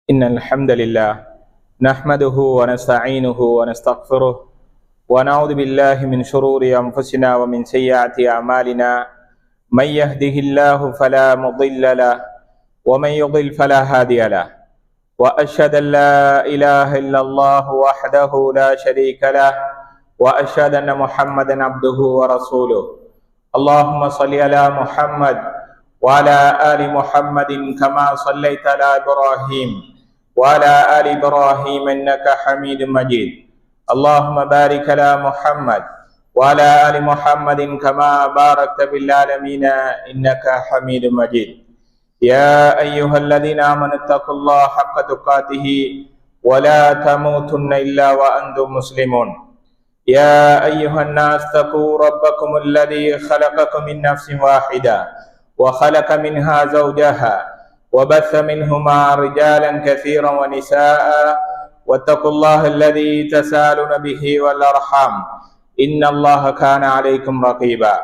إن الحمد لله نحمده ونستعينه ونستغفره ونعوذ بالله من شرور أنفسنا ومن سيئات أعمالنا من يهده الله فلا مضل له ومن يضل فلا هادي له وأشهد أن لا إله إلا الله وحده لا شريك له وأشهد أن محمدا عبده ورسوله اللهم صل على محمد وعلى آل محمد كما صليت على إبراهيم وعلى آل إبراهيم إنك حميد مجيد اللهم بارك على محمد وعلى آل محمد كما باركت في العالمين إنك حميد مجيد يا أيها الذين آمنوا اتقوا الله حق تقاته ولا تموتن إلا وأنتم مسلمون يا أيها الناس اتقوا ربكم الذي خلقكم من نفس واحدة وخلق منها زوجها وبث منهما رجالا كثيرا ونساء واتقوا الله الذي تسالون به والأرحام إن الله كان عليكم رقيبا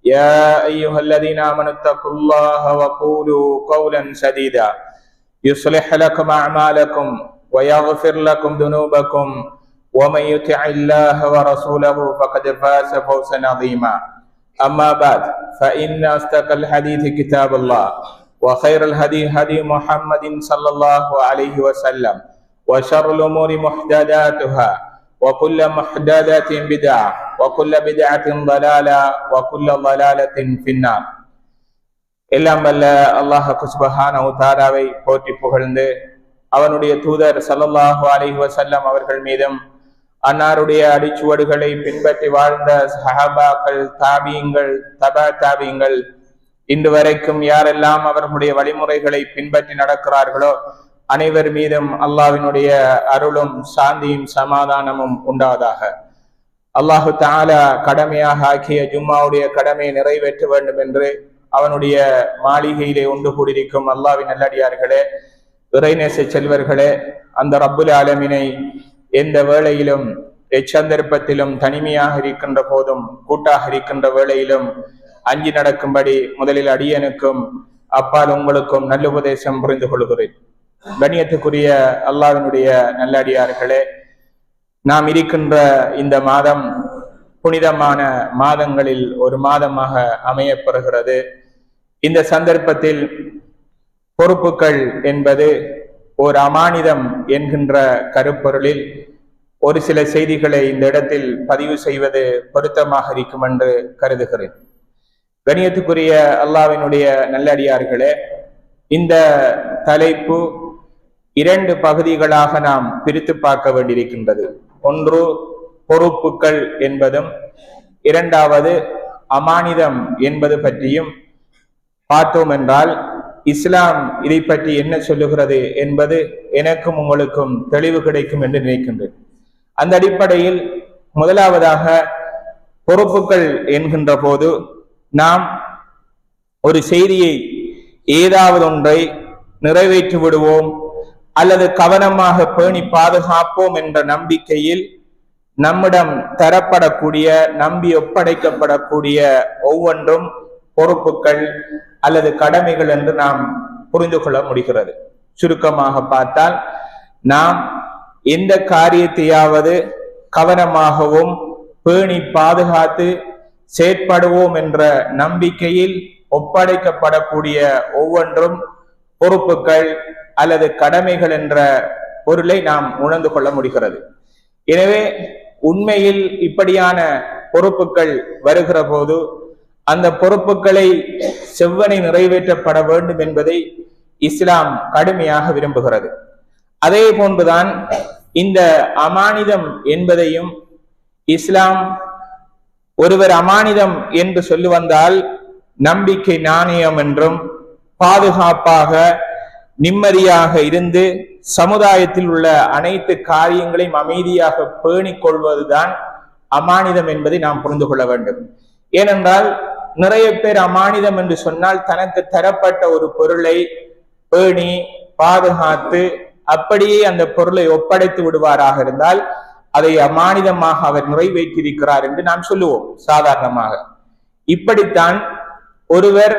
يا أيها الذين آمنوا اتقوا الله وقولوا قولا سديدا يصلح لكم أعمالكم ويغفر لكم ذنوبكم ومن يطع الله ورسوله فقد فاز فوزا عظيما أما بعد فإن أصدق الحديث كتاب الله وخير الهدي هدي محمد صلى الله عليه وسلم وشر الأمور محدثاتها وكل محدثة بدعة وكل بدعة ضلالة وكل ضلالة في النار. எல்லாம் வல்ல அல்லாஹ் சுப்ஹானஹு வ தஆலாவை போற்றி புகழ்ந்து அவனுடைய தூதர் ஸல்லல்லாஹு அலைஹி வஸல்லம் அவர்கள் மீதும் அன்னாருடைய அடிச்சுவடுகளை பின்பற்றி வாழ்ந்த சஹாபாக்கள், தாபியீங்கள், தபா தாபியீங்கள், இன்று வரைக்கும் யாரெல்லாம் அவர்களுடைய வழிமுறைகளை பின்பற்றி நடக்கிறார்களோ அனைவர் மீதும் அல்லாஹ்வினுடைய அருளும் சாந்தியும் சமாதானமும் உண்டாவதாக. அல்லாஹு தஆலா கடமையாக ஆக்கிய ஜும்மாவுடைய கடமையை நிறைவேற்ற வேண்டும் என்று அவனுடைய மாளிகையிலே ஒன்று கூடியிருக்கும் அல்லாஹ்வின் நல்லடியார்களே, இறைநேச செல்வர்களே, அந்த ரப்புல் ஆலமீனை எந்த வேளையிலும் எச்சந்தர்ப்பத்திலும் தனிமையாக இருக்கின்ற போதும் கூட்டாக இருக்கின்ற வேளையிலும் அஞ்சி நடக்கும்படி முதலில் அடியனுக்கும் அப்பால் உங்களுக்கும் நல்லுபதேசம் புரிந்து கொள்கிறேன். கண்ணியத்துக்குரிய அல்லாஹ்வினுடைய நல்லடியார்களே, நாம் இருக்கின்ற இந்த மாதம் புனிதமான மாதங்களில் ஒரு மாதமாக அமையப்பெறுகிறது. இந்த சந்தர்ப்பத்தில் பொறுப்புகள் என்பது ஒரு அமானிதம் என்கின்ற கருப்பொருளில் ஒரு சில செய்திகளை இந்த இடத்தில் பதிவு செய்வது பொருத்தமாக இருக்கும் என்று கருதுகிறேன். கண்ணியத்துக்குரிய அல்லாஹ்வினுடைய நல்லடியார்களே, இந்த தலைப்பு இரண்டு பகுதிகளாக நாம் பிரித்து பார்க்க வேண்டியிருக்கின்றது. ஒன்று பொறுப்புகள் என்பதும், இரண்டாவது அமானிதம் என்பது பற்றியும் பார்த்தோம் என்றால் இஸ்லாம் இதை பற்றி என்ன சொல்லுகிறது என்பது எனக்கும் உங்களுக்கும் தெளிவு கிடைக்கும் என்று நினைக்கின்றேன். அந்த அடிப்படையில் முதலாவதாக பொறுப்புகள் என்கின்ற போது நாம் ஒரு செய்தியை ஏதாவது ஒன்றை நிறைவேற்றி விடுவோம் அல்லது கவனமாக பேணி பாதுகாப்போம் என்ற நம்பிக்கையில் நம்மிடம் தரப்படக்கூடிய, நம்பி ஒப்படைக்கப்படக்கூடிய ஒவ்வொன்றும் பொறுப்புகள் அல்லது கடமைகள் என்று நாம் புரிந்து கொள்ள முடிகிறது. சுருக்கமாக பார்த்தால், நாம் எந்த காரியத்தையாவது கவனமாகவும் பேணி பாதுகாத்து செயற்படுவோம் என்ற நம்பிக்கையில் ஒப்படைக்கப்படக்கூடிய ஒவ்வொன்றும் பொறுப்புகள் அல்லது கடமைகள் என்ற பொருளை நாம் உணர்ந்து கொள்ள முடிகிறது. எனவே உண்மையில் இப்படியான பொறுப்புகள் வருகிற போது அந்த பொறுப்புகளை செவ்வனை நிறைவேற்றப்பட வேண்டும் என்பதை இஸ்லாம் கடுமையாக விரும்புகிறது. அதே போன்றுதான் இந்த அமானிதம் என்பதையும் இஸ்லாம் ஒருவர் அமானிதம் என்று சொல்லி வந்தால் நம்பிக்கை நாணயம் என்றும், பாதுகாப்பாக நிம்மதியாக இருந்து சமுதாயத்தில் உள்ள அனைத்து காரியங்களையும் அமைதியாக பேணிக் கொள்வதுதான் அமானிதம் என்பதை நாம் புரிந்து கொள்ள வேண்டும். ஏனென்றால் நிறைய பேர் அமானிதம் என்று சொன்னால் தனக்கு தரப்பட்ட ஒரு பொருளை பேணி பாதுகாத்து அப்படியே அந்த பொருளை ஒப்படைத்து விடுவாராக இருந்தால் அதை அமானிதமாக அவர் நிறைவேற்றியிருக்கிறார் என்று நாம் சொல்லுவோம் சாதாரணமாக. இப்படித்தான் ஒருவர்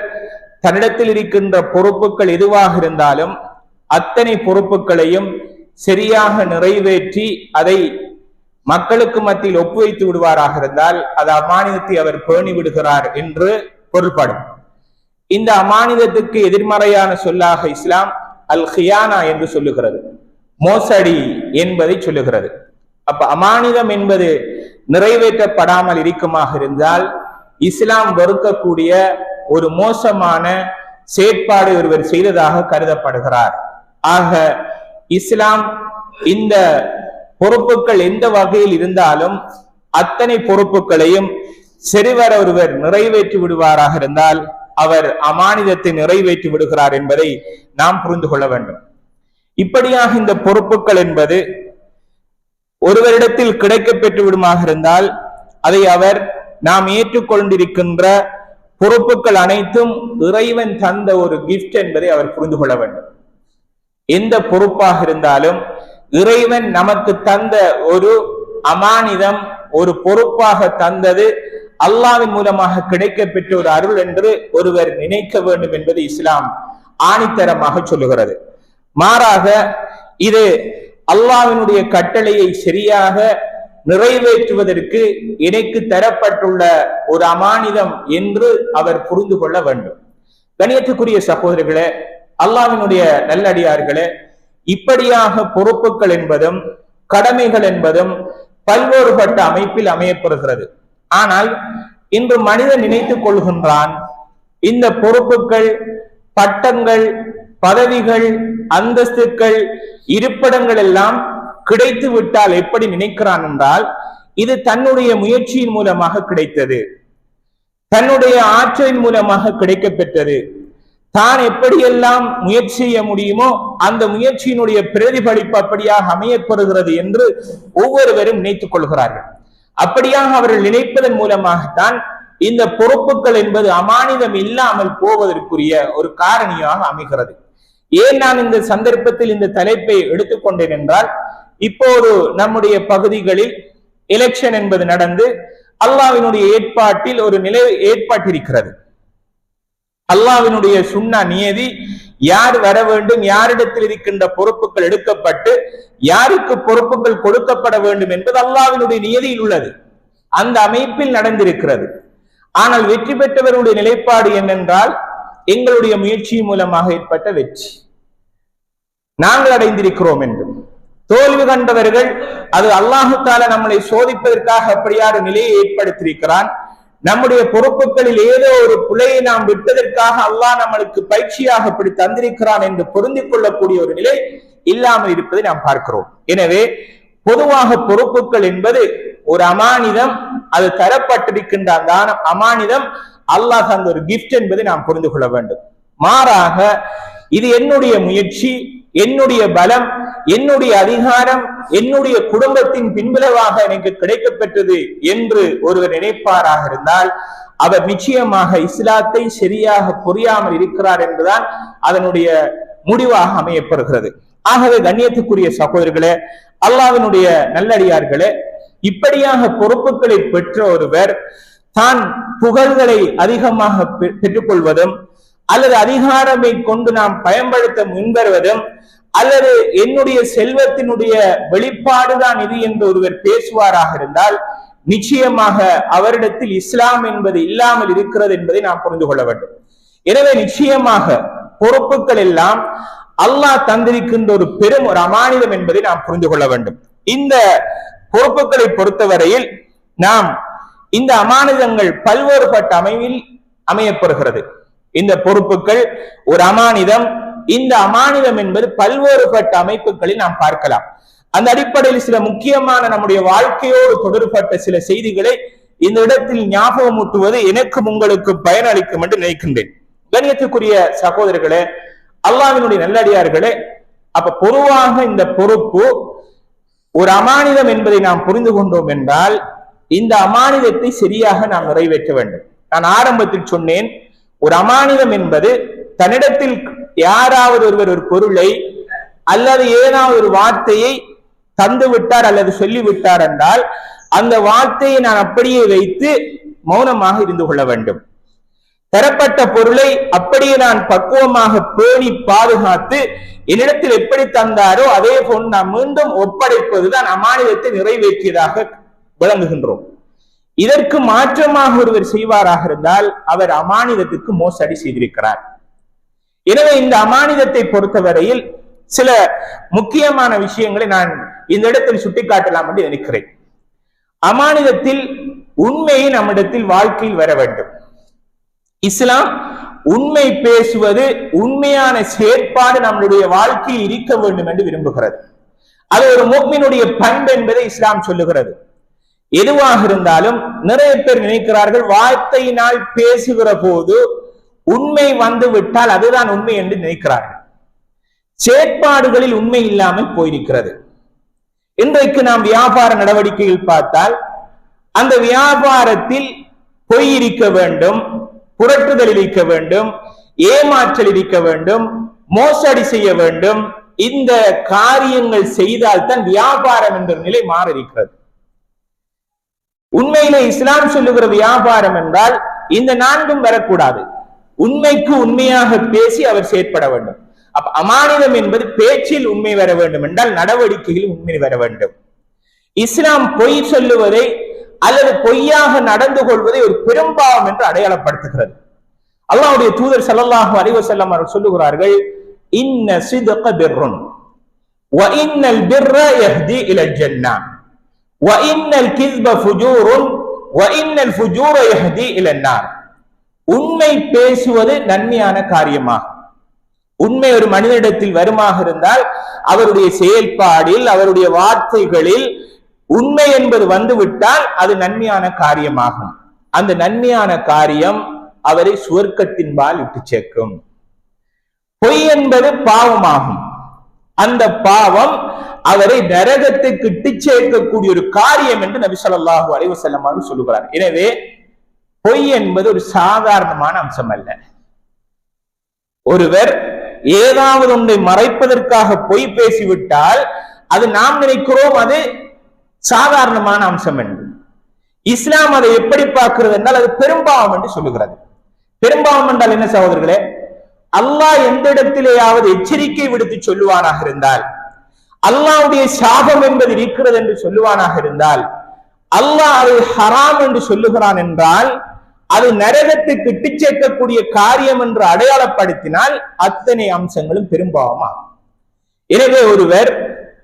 தன்னிடத்தில் இருக்கின்ற பொறுப்புகள் எதுவாக இருந்தாலும் அத்தனை பொறுப்புகளையும் சரியாக நிறைவேற்றி அதை மக்களுக்கு மத்தியில் ஒப்புவைத்து விடுவாராக இருந்தால் அது அமானிதத்தை அவர் பேணி விடுகிறார் என்று பொருள்படும். இந்த அமானிதத்துக்கு எதிர்மறையான சொல்லாக இஸ்லாம் அல் ஹியானா என்று சொல்லுகிறது, மோசடி என்பதை சொல்லுகிறது. அப்ப அமானிதம் என்பது நிறைவேற்றப்படாமல் இருக்குமாக இருந்தால் இஸ்லாம் வெறுக்கக்கூடிய ஒரு மோசமான செயற்பாடு ஒருவர் செய்ததாக கருதப்படுகிறார். ஆக இஸ்லாம் இந்த பொறுப்புகள் எந்த வகையில் இருந்தாலும் அத்தனை பொறுப்புகளையும் சரிவர ஒருவர் நிறைவேற்றி விடுவாராக இருந்தால் அவர் அமானிதத்தை நிறைவேற்றி விடுகிறார் என்பதை நாம் புரிந்து கொள்ள வேண்டும். இப்படியாக இந்த பொறுப்புகள் என்பது ஒருவரிடத்தில் கிடைக்க பெற்று விடுமாக இருந்தால் அதை அவர் நாம் ஏற்றுக்கொண்டிருக்கின்ற பொறுப்புகள் அனைத்தும் இறைவன் தந்த ஒரு கிஃப்ட் என்பதை அவர் புரிந்து கொள்ள வேண்டும். எந்த பொறுப்பாக இருந்தாலும் இறைவன் நமக்கு தந்த ஒரு அமானிதம், ஒரு பொறுப்பாக தந்தது அல்லாஹ்வின் மூலமாக கிடைக்க பெற்ற ஒரு அருள் என்று ஒருவர் நினைக்க வேண்டும் என்பது இஸ்லாம் ஆணித்தரமாக சொல்லுகிறது. மாறாக இது அல்லாஹ்வினுடைய கட்டளையை சரியாக நிறைவேற்றுவதற்கு எனக்கு தரப்பட்டுள்ள ஒரு அமானிதம் என்று அவர் புரிந்து கொள்ள வேண்டும். கண்ணியத்துக்குரிய சகோதரர்களே, அல்லாஹ்வினுடைய நல்லடியார்களே, இப்படியாக பொறுப்புகள் என்பதும் கடமைகள் என்பதும் பல்வேறுபட்ட அமைப்பில் அமையப்படுகிறது. ஆனால் இன்று மனிதன் நினைத்துக் கொள்கின்றான், இந்த பொறுப்புகள், பட்டங்கள், பதவிகள், அந்தஸ்துக்கள், இருப்பிடங்கள் எல்லாம் கிடைத்து விட்டால் எப்படி நினைக்கிறான் என்றால் இது தன்னுடைய முயற்சியின் மூலமாக கிடைத்தது, தன்னுடைய ஆற்றலின் மூலமாக கிடைக்க பெற்றது, தான் எப்படியெல்லாம் முயற்சி செய்ய முடியுமோ அந்த முயற்சியினுடைய பிரதிபலிப்பு அப்படியாக அமையப்படுகிறது என்று ஒவ்வொருவரும் நினைத்துக் கொள்கிறார்கள். அப்படியாக அவர்கள் நினைப்பதன் மூலமாகத்தான் இந்த பொறுப்புகள் என்பது அமானிதம் இல்லாமல் போவதற்குரிய ஒரு காரணியாக அமைகிறது. ஏன் நான் இந்த சந்தர்ப்பத்தில் இந்த தலைப்பை எடுத்துக்கொண்டேன் என்றால், இப்போது நம்முடைய பகுதிகளில் எலெக்ஷன் என்பது நடந்து அல்லாஹ்வினுடைய ஏற்பாட்டில் ஒரு நிலை ஏற்பட்டிருக்கிறது. அல்லாஹ்வினுடைய சுன்னா நியதி யார் வர வேண்டும், யாரிடத்தில் இருக்கின்ற பொறுப்புகள் எடுக்கப்பட்டு யாருக்கு பொறுப்புகள் கொடுக்கப்பட வேண்டும் என்பது அல்லாஹ்வினுடைய நியதியில் உள்ளது, அந்த அமைப்பில் நடந்திருக்கிறது. ஆனால் வெற்றி பெற்றவருடைய நிலைப்பாடு என்னென்றால் எங்களுடைய முயற்சி மூலமாக ஏற்பட்ட வெற்றி நாங்கள் அடைந்திருக்கிறோம் என்றும், தோல்வி கண்டவர்கள் அது அல்லாஹு தஆலா நம்மளை சோதிப்பதற்காக அப்படியான நிலையை ஏற்படுத்தியிருக்கிறான், நம்முடைய பொறுப்புகளில் ஏதோ ஒரு பிழையை நாம் விட்டதற்காக அல்லாஹ் நம்மளுக்கு பயிற்சியாக இப்படி தந்திருக்கிறான் என்று பொருந்திக் கொள்ளக்கூடிய ஒரு நிலை இல்லாமல் இருப்பதை நாம் பார்க்கிறோம். எனவே பொதுவாக பொறுப்புகள் என்பது ஒரு அமானிதம், அது தரப்பட்டிருக்கின்ற அந்த அமானிதம் அல்லாஹ் தந்த ஒரு கிஃப்ட் என்பதை நாம் புரிந்து கொள்ள வேண்டும். மாறாக இது என்னுடைய முயற்சி, என்னுடைய பலம், என்னுடைய அதிகாரம், என்னுடைய குடும்பத்தின் பின்விளைவாக எனக்கு கிடைக்கப்பெற்றது என்று ஒருவர் நினைப்பாராக இருந்தால் அவர் நிச்சயமாக இஸ்லாத்தை சரியாக புரியாமல் இருக்கிறார் என்றுதான் அதனுடைய முடிவாக அமையப்படுகிறது. ஆகவே கண்ணியத்துக்குரிய சகோதரர்களே, அல்லாஹ்வினுடைய நல்லடியார்களே, இப்படியாக பொறுப்புகளை பெற்ற ஒருவர் தான் புகழ்களை அதிகமாக பெற்றுக்கொள்வதும் அல்லது அதிகாரமை கொண்டு நாம் பயன்படுத்த முன்வருவதும் அல்லது என்னுடைய செல்வத்தினுடைய வெளிப்பாடுதான் இது என்று ஒருவர் பேசுவாராக இருந்தால் நிச்சயமாக அவரிடத்தில் இஸ்லாம் என்பது இல்லாமல் இருக்கிறது என்பதை நாம் புரிந்து கொள்ள வேண்டும். எனவே நிச்சயமாக பொறுப்புகள் எல்லாம் அல்லாஹ் தந்திருக்கின்ற ஒரு பெரும் ஒரு அமானிதம் என்பதை நாம் புரிந்து கொள்ள வேண்டும். இந்த பொறுப்புகளை பொறுத்தவரையில் நாம் இந்த அமானிதங்கள் பல்வேறுபட்ட அமைவில் அமையப்படுகிறது. இந்த பொறுப்புகள் ஒரு அமானிதம், இந்த அமானிதம் என்பது பல்வேறுபட்ட அமைப்புகளில் நாம் பார்க்கலாம். அந்த அடிப்படையில் சில முக்கியமான நம்முடைய வாழ்க்கையோடு தொடர்பட்ட சில செய்திகளை இந்த இடத்தில் ஞாபகம் ஊட்டுவது எனக்கும் உங்களுக்கு பயனளிக்கும் என்று நினைக்கின்றேன். கண்ணியத்துக்குரிய சகோதரர்களே, அல்லாஹ்வினுடைய நல்லடியார்களே, அப்ப பொதுவாக இந்த பொறுப்பு ஒரு அமானிதம் என்பதை நாம் புரிந்து கொண்டோம் என்றால் இந்த அமானிதத்தை சரியாக நாம் நிறைவேற்ற வேண்டும். நான் ஆரம்பத்தில் சொன்னேன், ஒரு அமானிதம் என்பது தன்னிடத்தில் யாராவது ஒருவர் ஒரு பொருளை அல்லது ஏதாவது ஒரு வார்த்தையை தந்து விட்டார் அல்லது சொல்லிவிட்டார் என்றால் அந்த வார்த்தையை நான் அப்படியே வைத்து மௌனமாக இருந்து கொள்ள வேண்டும். தரப்பட்ட பொருளை அப்படியே நான் பக்குவமாக பேணி பாதுகாத்து என்னிடத்தில் எப்படி தந்தாரோ அதே போல் நாம் மீண்டும் ஒப்படைப்பதுதான் அமானிதத்தை நிறைவேற்றியதாக விளங்குகின்றோம். இதற்கு மாற்றமாக ஒருவர் செய்வாராக இருந்தால் அவர் அமானிதத்துக்கு மோசடி செய்திருக்கிறார். எனவே இந்த அமானிதத்தை பொறுத்தவரையில் சில முக்கியமான விஷயங்களை நான் இந்த இடத்தில் சுட்டிக்காட்டலாம் என்று நினைக்கிறேன். அமானிதத்தில் உண்மையை நம்மிடத்தில் வாழ்க்கையில் வர வேண்டும். இஸ்லாம் உண்மை பேசுவது, உண்மையான செயற்பாடு நம்முடைய வாழ்க்கையில் இருக்க வேண்டும் என்று விரும்புகிறது. அது ஒரு முஃமினுடைய பண்பு என்பதை இஸ்லாம் சொல்லுகிறது. எதுவாக இருந்தாலும் நிறைய பேர் நினைக்கிறார்கள், வார்த்தையினால் பேசுகிற போது உண்மை வந்து விட்டால் அதுதான் உண்மை என்று நினைக்கிறார்கள். செயற்பாடுகளில் உண்மை இல்லாமல் போயிருக்கிறது. இன்றைக்கு நாம் வியாபார நடவடிக்கையில் பார்த்தால் அந்த வியாபாரத்தில் பொய் இருக்க வேண்டும், புரட்டுதல் இருக்க வேண்டும், ஏமாற்றல் இருக்க வேண்டும், மோசடி செய்ய வேண்டும். இந்த காரியங்கள் செய்தால் தான் வியாபாரம் என்ற நிலை மாற இருக்கிறது. உண்மையிலே இஸ்லாம் சொல்லுகிற வியாபாரம் என்றால் இந்த நான்கும் வரக்கூடாது. உண்மைக்கு உண்மையாக பேசி அவர் செயற்பட வேண்டும். அப்ப அமானிதம் என்பது பேச்சில் உண்மை வர வேண்டும் என்றால் நடவடிக்கையில் உண்மை வர வேண்டும். இஸ்லாம் பொய் சொல்லுவதை அல்லது பொய்யாக நடந்து கொள்வதை ஒரு பெரும்பாவம் என்று அடையாளப்படுத்துகிறது. அல்லாஹ்வுடைய தூதர் ஸல்லல்லாஹு அலைஹி வஸல்லம் அவர்கள் சொல்லுகிறார்கள், இன்ன சித்க பிர்ருன் வ இன்னல் பிர்ர யஹ்தி இலல் ஜன்னah வ இன்னல் கிஸ்ப ஃபுஜூருன் வ இன்னல் ஃபுஜூர யஹ்தி இலன் நார். உண்மை பேசுவது நன்மையான காரியமாகும். உண்மை ஒரு மனிதனிடத்தில் வருமாக இருந்தால் அவருடைய செயல்பாடில், அவருடைய வார்த்தைகளில் உண்மை என்பது வந்துவிட்டால் அது நன்மையான காரியமாகும். அந்த நன்மையான காரியம் அவரை சுவர்க்கத்தின்பால் இட்டு சேர்க்கும். பொய் என்பது பாவமாகும். அந்த பாவம் அவரை நரகத்துக்கு இட்டு சேர்க்கக்கூடிய ஒரு காரியம் என்று நபி ஸல்லல்லாஹு அலைஹி வஸல்லம் அவர்கள் சொல்லுகிறார். எனவே பொய் என்பது ஒரு சாதாரணமான அம்சம் அல்ல. ஒருவர் ஏதாவது ஒன்றை மறைப்பதற்காக பொய் பேசிவிட்டால் அது நாம் நினைக்கிறோம் அது சாதாரணமான அம்சம் என்று. இஸ்லாம் அதை எப்படி பார்க்கிறது என்றால் அது பெரும்பாவம் என்று சொல்லுகிறது. பெரும்பாவம் என்றால் என்ன சகோதரர்களே? அல்லாஹ் எந்த இடத்திலேயாவது எச்சரிக்கை விடுத்து சொல்லுவானாக இருந்தால், அல்லாஹ்வுடைய சாபம் என்பது இருக்கிறது என்று சொல்லுவானாக இருந்தால், அல்லாஹ் அதை ஹராம் என்று சொல்லுகிறான் என்றால் அது நரகத்துக்கு இட்டு சேர்க்கக்கூடிய காரியம் என்று அடையாளப்படுத்தினால் அத்தனை அம்சங்களும் பெரும்பாவமாகும். எனவே ஒருவர்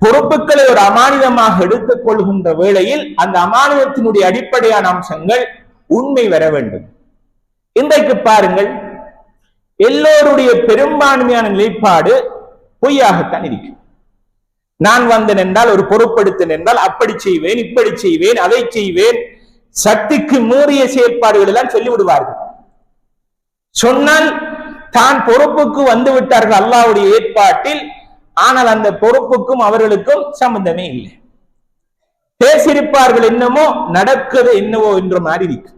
பொறுப்புகளை ஒரு அமானிதமாக எடுத்துக் கொள்கின்ற வேளையில் அந்த அமானிதத்தினுடைய அடிப்படையான அம்சங்கள் உண்மை வர வேண்டும். இன்றைக்கு பாருங்கள், எல்லோருடைய பெரும்பான்மையான நிலைப்பாடு பொய்யாகத்தான் இருக்கும். நான் வந்தேன் என்றால், ஒரு பொறுப்படுத்தேன் என்றால் அப்படி செய்வேன், இப்படி செய்வேன், அதை செய்வேன், சக்திக்கு மீறிய செயற்பாடுகள் எல்லாம் சொல்லிவிடுவார்கள். சொன்னால் தான் பொறுப்புக்கு வந்து விட்டார்கள் அல்லாஹ்வுடைய ஏற்பாட்டில், ஆனால் அந்த பொறுப்புக்கும் அவர்களுக்கும் சம்பந்தமே இல்லை. பேசியிருப்பார்கள் என்னமோ, நடக்குது என்னவோ என்ற மாதிரி இருக்கு.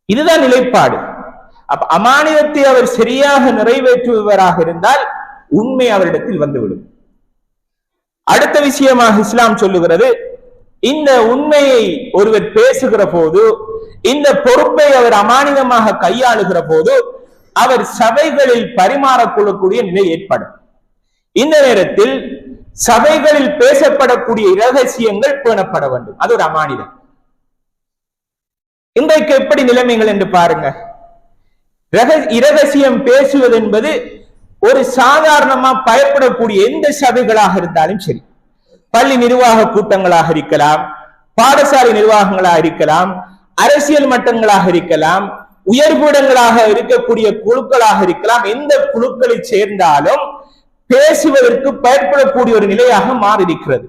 இதுதான் நிலைப்பாடு. அப்ப அமானிதத்தை அவர் சரியாக நிறைவேற்றுபவராக இருந்தால் உண்மை அவரிடத்தில் வந்துவிடும். அடுத்த விஷயமாக இஸ்லாம் சொல்லுகிறது, இந்த உண்மையை ஒருவர் பேசுகிற போது, இந்த பொறுப்பை அவர் அமானிதமாக கையாளுகிற போது அவர் சபைகளில் பரிமாறக்கொள்ளக்கூடிய நிலை ஏற்படும். இந்த நேரத்தில் சபைகளில் பேசப்படக்கூடிய இரகசியங்கள் பேணப்பட வேண்டும். அது ஒரு அமானிதம். இன்றைக்கு எப்படி நிலைமைகள் என்று பாருங்க. இரகசியம் பேசுவது என்பது ஒரு சாதாரணமா பயப்படக்கூடிய எந்த சபைகளாக இருந்தாலும் சரி, பள்ளி நிர்வாக கூட்டங்களாக இருக்கலாம், பாடசாலை நிர்வாகங்களாக இருக்கலாம், அரசியல் மட்டங்களாக இருக்கலாம், உயர்பீடங்களாக இருக்கக்கூடிய குழுக்களாக இருக்கலாம், எந்த குழுக்களை சேர்ந்தாலும் பேசுவதற்கு பயன்படக்கூடிய ஒரு நிலையாக மாறியிருக்கிறது.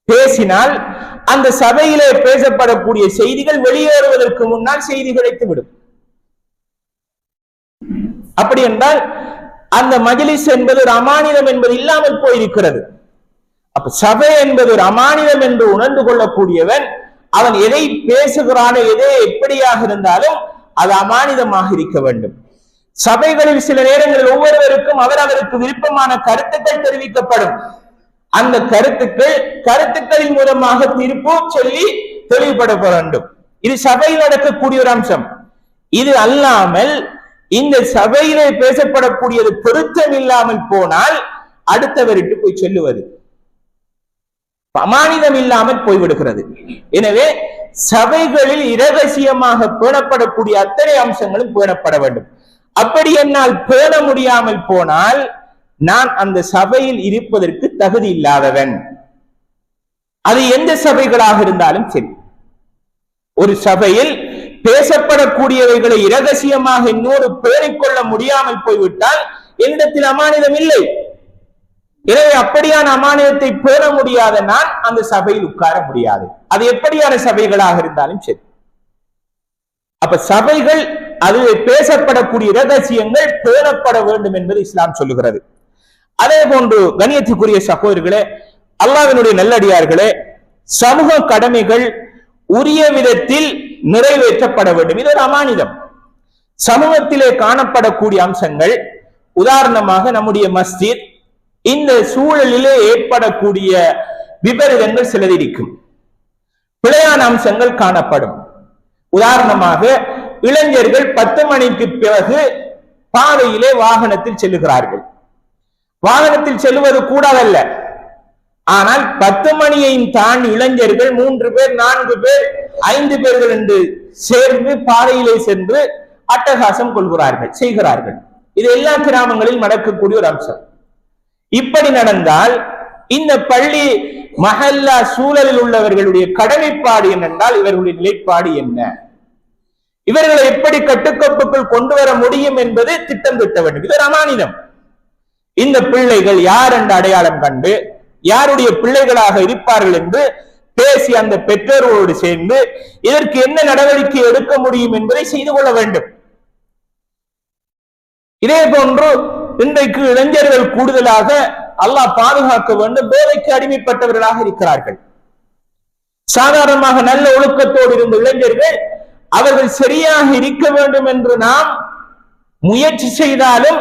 பேசினால் அந்த சபையிலே பேசப்படக்கூடிய செய்திகள் வெளியேறுவதற்கு முன்னால் செய்தி கிடைத்துவிடும். அப்படி என்றால் அந்த மஜ்லிஸ் என்பது ஒரு அமானிதம் என்பது இல்லாமல் போயிருக்கிறது. அப்ப சபை என்பது ஒரு அமானிதம் என்று உணர்ந்து கொள்ளக்கூடியவன் அவன் எதை பேசுகிறானோ, எதை எப்படியாக இருந்தாலும் அது அமானிதமாக இருக்க வேண்டும். சபைகளில் சில நேரங்களில் ஒவ்வொருவருக்கும் அவரவருக்கு விருப்பமான கருத்துக்கள் தெரிவிக்கப்படும். அந்த கருத்துக்களின் மூலமாக தீர்ப்பு சொல்லி தெளிவுபட வேண்டும். இது சபையில் நடக்கக்கூடிய ஒரு அம்சம். இது அல்லாமல் இந்த சபையிலே பேசப்படக்கூடியது பொருத்தம் இல்லாமல் போனால் அடுத்தவரிட்டு போய் சொல்லுவது அமானிதம் இல்லாமல் போய்விடுகிறது. எனவே சபைகளில் இரகசியமாக பேணப்படக்கூடிய அத்தனை அம்சங்களும் பேணப்பட வேண்டும். அப்படி என்னால் பேண முடியாமல் போனால் நான் அந்த சபையில் இருப்பதற்கு தகுதி இல்லாதவன். அது எந்த சபைகளாக இருந்தாலும் சரி, ஒரு சபையில் பேசப்படக்கூடியவைகளை இரகசியமாக இன்னொரு பேணிக்கொள்ள முடியாமல் போய்விட்டால் என்னிடத்தில் அமானிதம் இல்லை. எனவே அப்படியான அமானிதத்தை பேண முடியாத நான் அந்த சபையில் உட்கார முடியாது. அது எப்படியான சபைகளாக இருந்தாலும் சரி. அப்ப சபைகள் அதில் பேசப்படக்கூடிய இரகசியங்கள் பேணப்பட வேண்டும் என்பது இஸ்லாம் சொல்லுகிறது. அதே போன்று கண்ணியத்துக்குரிய சகோதரர்களே, அல்லாஹ்வினுடைய நல்லடியார்களே, சமூக கடமைகள் உரிய விதத்தில் நிறைவேற்றப்பட வேண்டும். இது ஒரு அமானிதம். சமூகத்திலே காணப்படக்கூடிய அம்சங்கள், உதாரணமாக நம்முடைய மஸ்ஜித், இந்த சூழலிலே ஏற்படக்கூடிய விபரீதங்கள் சிலது இருக்கும். பிழையான அம்சங்கள் காணப்படும். உதாரணமாக இளைஞர்கள் 10 மணிக்கு பிறகு பாதையிலே வாகனத்தில் செல்லுகிறார்கள். வாகனத்தில் செல்வது கூடாதல்ல. ஆனால் 10 மணியையும் தாண்டி இளைஞர்கள் 3 பேர் 4 பேர் 5 பேர்கள் என்று சேர்ந்து பாதையிலே சென்று அட்டகாசம் செய்கிறார்கள். இது எல்லா கிராமங்களில் நடக்கக்கூடிய ஒரு அம்சம். இப்படி நடந்தால் இந்த பள்ளி மஹல்லா சூழலில் உள்ளவர்களுடைய கடமைப்பாடு என்னென்றால் இவர்களுடைய நிலைப்பாடு என்ன, இவர்களை எப்படி கட்டுக்கோப்புக்குள் கொண்டு வர முடியும் என்பது திட்டம் திட்ட வேண்டும். இது ஒரு அமானிதம். இந்த பிள்ளைகள் யார் என்று அடையாளம் கண்டு யாருடைய பிள்ளைகளாக இருப்பார்கள் என்று பேசி அந்த பெற்றோர்களோடு சேர்ந்து இதற்கு என்ன நடவடிக்கை எடுக்க முடியும் என்பதை செய்து கொள்ள வேண்டும். இதே போன்று இன்றைக்கு இளைஞர்கள் கூடுதலாக அல்லாஹ் பாதுகாக்க வேண்டும், போதைக்கு அடிமைப்பட்டவர்களாக இருக்கிறார்கள். சாதாரணமாக நல்ல ஒழுக்கத்தோடு இருந்த இளைஞர்கள் அவர்கள் சரியாக இருக்க வேண்டும் என்று நாம் முயற்சி செய்தாலும்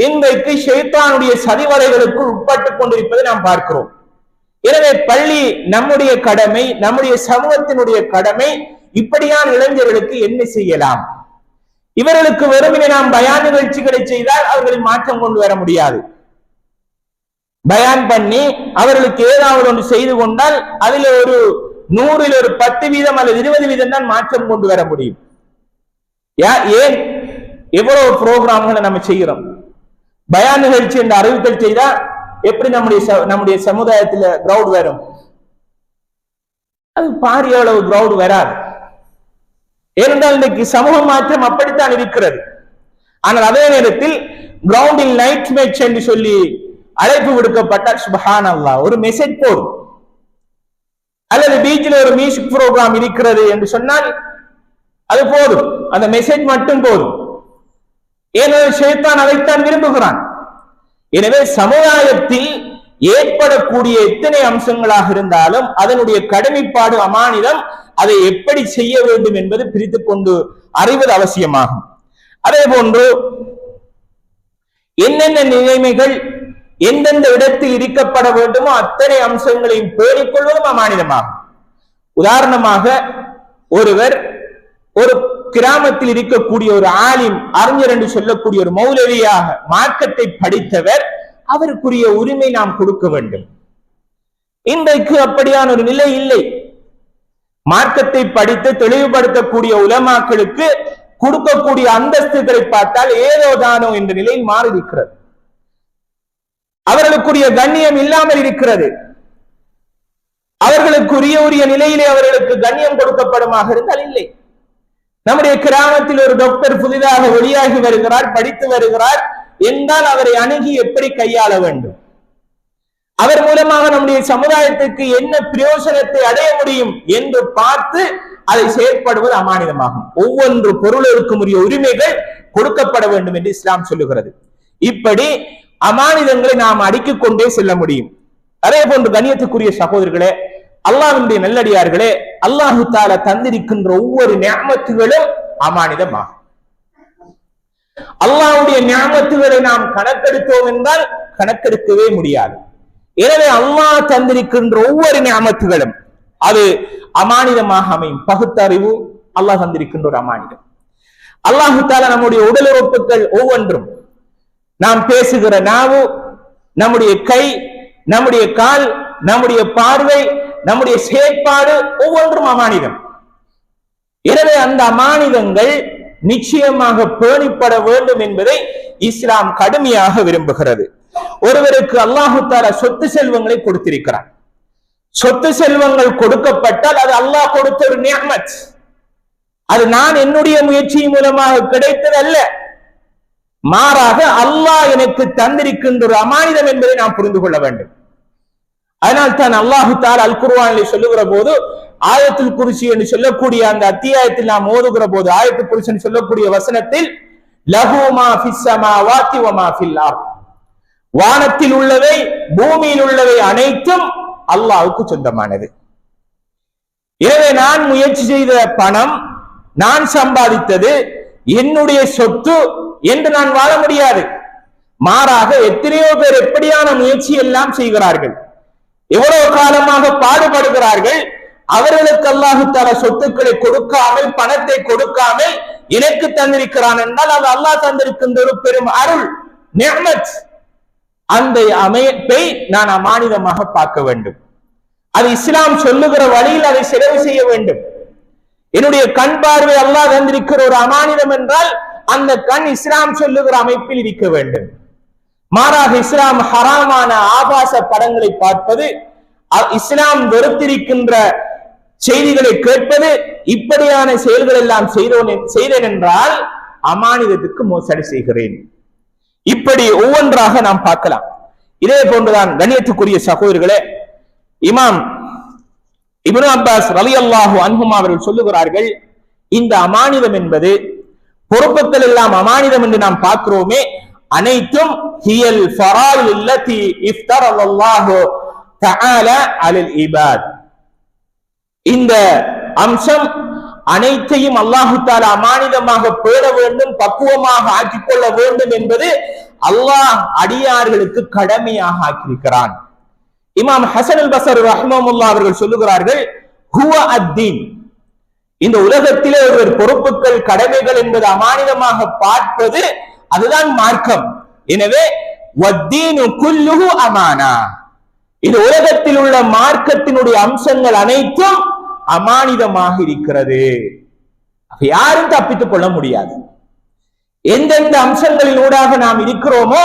இன்றைக்கு ஷைத்தானுடைய சதிவலைகளுக்குள் உட்பட்டுக் கொண்டிருப்பதை நாம் பார்க்கிறோம். எனவே பள்ளி நம்முடைய கடமை, நம்முடைய சமூகத்தினுடைய கடமை. இப்படியான இளைஞர்களுக்கு என்ன செய்யலாம்? இவர்களுக்கு வெறுமனே நாம் பயான் நிகழ்ச்சிகளை செய்தால் அவர்களின் மாற்றம் கொண்டு வர முடியாது. பயான் பண்ணி அவர்களுக்கு ஏதாவது ஒன்று செய்து கொண்டால் அதில் ஒரு 100ல் ஒரு 10% அல்லது 20% தான் மாற்றம் கொண்டு வர முடியும். ஏன் எவ்வளவு புரோகிராம்களை நம்ம செய்கிறோம்? பயான் நிகழ்ச்சி என்ற அறிவித்தல் செய்தா எப்படி நம்முடைய சமுதாயத்தில் கிரௌட் வரும்? அது பாரிய அளவு கிரௌட் வராது. ஏனென்றால் இன்னைக்கு சமூக மாற்றம் அப்படித்தான் இருக்கிறது. ஆனால் அதே நேரத்தில் கிரவுண்டில் நைட் மேட்ச் என்று சொல்லி அழைப்பு விடுக்கப்பட்டால் சுப்ஹானல்லாஹ் ஒரு மெசேஜ் போதும். அல்லது பீச்சில் ஒரு மியூசிக் புரோகிராம் இருக்கிறது என்று சொன்னால் அது போதும், அந்த மெசேஜ் மட்டும் போதும். ஏனென்றால் ஷைத்தான் அதைத்தான் விரும்புகிறான். எனவே சமுதாயத்தில் ஏற்படக்கூடிய எத்தனை அம்சங்களாக இருந்தாலும் அதனுடைய கடமைப்பாடு அமானிதம். அதை எப்படி செய்ய வேண்டும் என்பது பிரித்துக் கொண்டு அறிவது அவசியமாகும். அதே போன்று என்னென்ன நிலைமைகள் எந்தெந்த இடத்தில் இருக்கப்பட வேண்டுமோ அத்தனை அம்சங்களையும் பேணிக்கொள்வதும் அமானிதமாகும். உதாரணமாக ஒருவர் ஒரு கிராமத்தில் இருக்கக்கூடிய ஒரு ஆலிம், அறிஞர் என்று சொல்லக்கூடிய ஒரு மௌலவியாக மார்க்கத்தை படித்தவர், அவருக்குரிய உரிமை நாம் கொடுக்க வேண்டும். இன்றைக்கு அப்படியான ஒரு நிலை இல்லை. மார்க்கத்தை படித்து தெளிவுபடுத்தக்கூடிய உலமாக்களுக்கு கொடுக்கக்கூடிய அந்தஸ்துகளை பார்த்தால் ஏதோ தானோ என்ற நிலையில் மாறி இருக்கிறது. அவர்களுக்குரிய கண்ணியம் இல்லாமல் இருக்கிறது. அவர்களுக்குரிய நிலையிலே அவர்களுக்கு கண்ணியம் கொடுக்கப்படுமாக இருந்தால் இல்லை. நம்முடைய கிராமத்தில் ஒரு டாக்டர் புதிதாக வெளியாகி வருகிறார், படித்து வருகிறார் என்றால் அவரை அணுகி எப்படி கையாள வேண்டும், அவர் மூலமாக நம்முடைய சமுதாயத்துக்கு என்ன பிரயோஜனத்தை அடைய முடியும் என்று பார்த்து அதை செயற்படுவது அமானிதமாகும். ஒவ்வொன்று பொருளுக்கும் உரிய உரிமைகள் கொடுக்கப்பட வேண்டும் என்று இஸ்லாம் சொல்லுகிறது. இப்படி அமானிதங்களை நாம் அடுக்கிக் கொண்டே செல்ல முடியும். அதே போன்று கண்ணியத்துக்குரிய சகோதரர்களே, அல்லாஹ்வுடைய நல்லடியார்களே, அல்லாஹு தஆலா தந்திருக்கின்ற ஒவ்வொரு நிஅமத்துகளும் அமானிதமாகும். அல்லாஹ்வுடைய நிஅமத்துகளை நாம் கணக்கெடுத்தோம் என்றால் கணக்கெடுக்கவே முடியாது. எனவே அல்லாஹ் தந்திருக்கின்ற ஒவ்வொரு நிஅமத்துகளும் அது அமானிதமாக அமையும். பகுத்தறிவு அல்லாஹ் தந்திருக்கின்ற ஒரு அமானிதம். அல்லாஹு தஆலா நம்முடைய உடல் உறுப்புகள் ஒவ்வொன்றும், நாம் பேசுகிற நாவு, நம்முடைய கை, நம்முடைய கால், நம்முடைய பார்வை, நம்முடைய செயற்பாடு ஒவ்வொன்றும் அமானிதம். எனவே அந்த அமானிதங்கள் நிச்சயமாக பேணிப்பட வேண்டும் என்பதை இஸ்லாம் கடுமையாக விரும்புகிறது. ஒருவருக்கு அல்லாஹு தஆலா சொத்து செல்வங்களை கொடுத்திருக்கிறார். சொத்து செல்வங்கள் கொடுக்கப்பட்டால் அது அல்லாஹ் கொடுத்த ஒரு நிஅமத். அது நான் என்னுடைய முயற்சி மூலமாக கிடைத்தது அல்ல, மாறாக அல்லாஹ் எனக்கு தந்திருக்கின்ற ஒரு அமானிதம் என்பதை நாம் புரிந்து கொள்ள வேண்டும். அதனால் தான் அல்லாஹு தஆலா அல் குர்ஆனிலே சொல்லுகிற போது, ஆயத்துல் குர்சி என்று சொல்லக்கூடிய அந்த அத்தியாயத்தில் நாம் ஓதுகிற போது, ஆயத்துல் குர்சி என்று சொல்லக்கூடிய வசனத்தில் லஹு மா ஃபிஸ் ஸமாவாதி வ மா ஃபில் அர்த், வானத்தில் உள்ளவை பூமியில் உள்ளவை அனைத்தும் அல்லாஹ்வுக்கு சொந்தமானது. எனவே நான் முயற்சி செய்த பணம், நான் சம்பாதித்தது, என்னுடைய சொத்து என்று நான் வாழ முடியாது. மாறாக எத்தனையோ பேர் எப்படியான முயற்சி எல்லாம் செய்கிறார்கள், எவ்வளவு காலமாக பாடுபடுகிறார்கள். அவர்களுக்கு அல்லாஹு தஆலா சொத்துக்களை கொடுக்காமல், பணத்தை கொடுக்காமல் எனக்கு தந்திருக்கிறான் என்றால் அது அல்லாஹ் தந்திருக்கின்ற ஒரு பெரும் அருள், நிஅமத். அந்த அமைப்பை நான் அமானிதமாக பார்க்க வேண்டும். அது இஸ்லாம் சொல்லுகிற வழியில் அதை செலவு செய்ய வேண்டும். என்னுடைய கண் பார்வை அல்லாஹ் தந்திருக்கிற ஒரு அமானிதம் என்றால் அந்த கண் இஸ்லாம் சொல்லுகிற அமைப்பில் இருக்க வேண்டும். மாறாக இஸ்லாம் ஹராமான ஆபாச படங்களை பார்ப்பது, இஸ்லாம் வெறுத்திருக்கின்ற செய்திகளை கேட்பது, இப்படியான செயல்கள் எல்லாம் செய்தேன் என்றால் அமானிதத்துக்கு மோசடி செய்கிறேன். இப்படி ஒவ்வொன்றாக நாம் பார்க்கலாம். இதே போன்றுதான் கண்ணியத்துக்குரிய சகோதரர்களே, இமாம் இப்னு அப்பாஸ் ரலியல்லாஹு அன்ஹுமா அவர்கள் சொல்லுகிறார்கள், இந்த அமானிதம் என்பது, பொறுப்புகள் எல்லாம் அமானிதம் என்று நாம் பார்க்கிறோமே, அனைத்தும் ஹியல் ஃபராயில் அல்லதி இஃப்தரல்லாஹு தஆலா அலல் இபாத். இந்த அம்சம் அனைத்தையும் அல்லாஹு தஆலா அமானிதமாக பேண வேண்டும், பக்குவமாக ஆக்கிக் கொள்ள வேண்டும் என்பது அல்லாஹ் அடியார்களுக்கு கடமையாக ஆக்கியிருக்கிறான். இமாம் ஹசன் அல் பஸரி ரஹ்மஹுல்லாஹ் அவர்கள் சொல்லுகிறார்கள், ஹுவ அத்தீன், இந்த உலகத்திலே ஒருவர் பொறுப்புகள், கடமைகள் என்பது அமானிதமாக பார்ப்பது அதுதான் மார்க்கம். எனவே வத்தீனு குல்லுஹு அமானா, இந்த உலகத்தில் உள்ள மார்க்கத்தினுடைய அம்சங்கள் அனைத்தும் அமானிதமாக இருக்கிறது. யாரும் தப்பித்துக் கொள்ள முடியாது. எந்தெந்த அம்சங்களின் ஊடாக நாம் இருக்கிறோமோ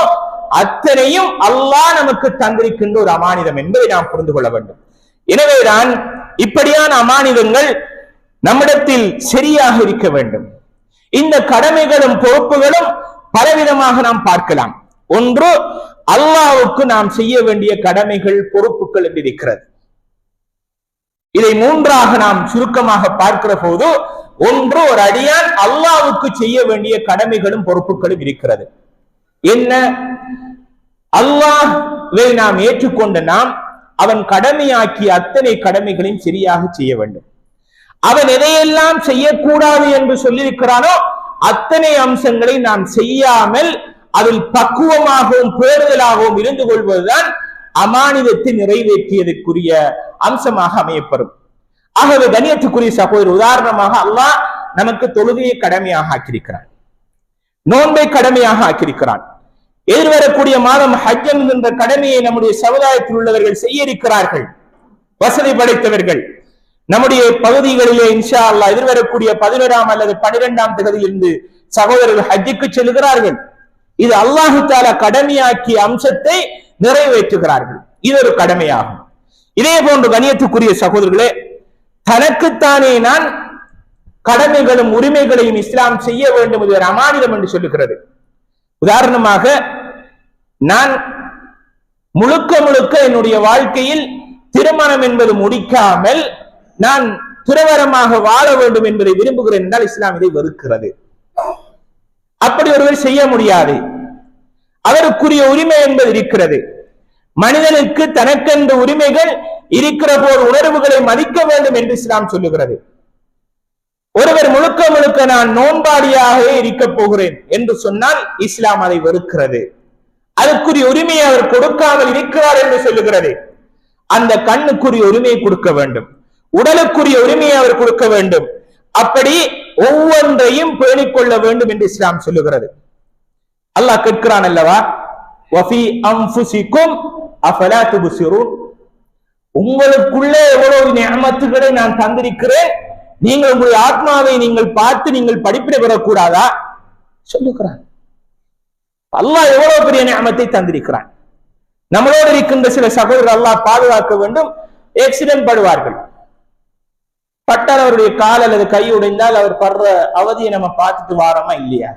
அத்தனையும் அல்லாஹ் நமக்கு தந்திருக்கின்ற ஒரு அமானிதம் என்பதை நாம் புரிந்து கொள்ள வேண்டும். எனவேதான் இப்படியான அமானிதங்கள் நம்மிடத்தில் சரியாக இருக்க வேண்டும். இந்த கடமைகளும் பொறுப்புகளும் பலவிதமாக நாம் பார்க்கலாம். ஒன்று, அல்லாஹ்வுக்கு நாம் செய்ய வேண்டிய கடமைகள், பொறுப்புகள் என்று இருக்கிறது. இதை மூன்றாக நாம் சுருக்கமாக பார்க்கிற போது, ஒன்று, ஒரு அடியான் அல்லாஹ்வுக்கு செய்ய வேண்டிய கடமைகளும் பொறுப்புகளும் இருக்கிறது. என்ன? அல்லாஹ்வை நாம் ஏற்றுக்கொண்ட நாம் அவன் கடமையாக்கிய அத்தனை கடமைகளையும் சரியாக செய்ய வேண்டும். அவன் எதையெல்லாம் செய்யக்கூடாது என்று சொல்லியிருக்கிறானோ அத்தனை அம்சங்களை நாம் செய்யாமல் அதில் பக்குவமாகவும் பேறுதலாகவும் இருந்து கொள்வதுதான் அமானிதத்தை நிறைவேற்றியதற்குரிய அம்சமாக அமையப்படும். ஆகவே கண்ணியத்துக்குரிய சகோதரர், உதாரணமாக அல்லாஹ் நமக்கு தொழுகையை கடமையாக ஆக்கியிருக்கிறான், நோன்பை கடமையாக ஆக்கியிருக்கிறான். எதிர்வரக்கூடிய மாதம் ஹஜ் என்கின்ற கடமையை நம்முடைய சமுதாயத்தில் உள்ளவர்கள் செய்ய இருக்கிறார்கள், வசதி படைத்தவர்கள். நம்முடைய பகுதிகளிலே இன்ஷா அல்லாஹ் எதிர்வரக்கூடிய 11ஆம் அல்லது 12ஆம் தேதியிலிருந்து சகோதரர்கள் ஹஜ்ஜுக்கு செல்கிறார்கள். இது அல்லாஹு தஆலா கடமையாக்கிய அம்சத்தை நிறைவேற்றுகிறார்கள். இது ஒரு கடமையாகும். இதே போன்று கண்ணியத்துக்குரிய சகோதரர்களே, தனக்குத்தானே நான் கடமைகளும் உரிமைகளையும் இஸ்லாம் செய்ய வேண்டும், இது ஒரு அமானிதம் என்று சொல்லுகிறது. உதாரணமாக, நான் முழுக்க முழுக்க என்னுடைய வாழ்க்கையில் திருமணம் என்பது முடிக்காமல் நான் துறவரமாக வாழ வேண்டும் என்பதை விரும்புகிறேன் என்றால் இஸ்லாம் இதை வெறுக்கிறது. அப்படி ஒருவர் செய்ய முடியாது. அவருக்குரிய உரிமை என்பது இருக்கிறது. மனிதனுக்கு தனக்கென்ற உரிமைகள் இருக்கிற போது உணர்வுகளை மதிக்க வேண்டும் என்று இஸ்லாம் சொல்லுகிறது. ஒருவர் முழுக்க முழுக்க நான் நோன்பாடியாக இருக்க போகிறேன் என்று சொன்னால் இஸ்லாம் அதை வெறுக்கிறது. அதற்குரிய உரிமையை அவர் கொடுக்காமல் இருக்கிறார் என்று சொல்லுகிறது. அந்த கண்ணுக்குரிய உரிமையை கொடுக்க வேண்டும், உடலுக்குரிய உரிமையை அவர் கொடுக்க வேண்டும், அப்படி ஒவ்வொன்றையும் பேணிக் கொள்ள வேண்டும் என்று இஸ்லாம் சொல்லுகிறது. அல்லாஹ் கேட்கிறான் அல்லவா, வஃபி அன்ஃபுசிக்கும் அஃபலா துப்சிரூன், உங்களுக்குள்ளே எவ்வளவு நிஅமத்துகளை நான் தந்திருக்கிறேன், நீங்கள் உங்களுடைய ஆத்மாவை நீங்கள் பார்த்து நீங்கள் படிப்பிட பெறக்கூடாதா சொல்லுகிறான். அல்லாஹ் எவ்வளவு பெரிய நிஅமத்தை தந்திருக்கிறான். நம்மளோடு இருக்கின்ற சில சகோதரர் அல்லாஹ் பாதுகாக்க வேண்டும், ஆக்சிடென்ட் படுவார்கள். பட்டால் அவருடைய கால் அல்லது கை உடைந்தால் அவர் படுற அவதியை நம்ம பார்த்துட்டு வாரமா இல்லையா?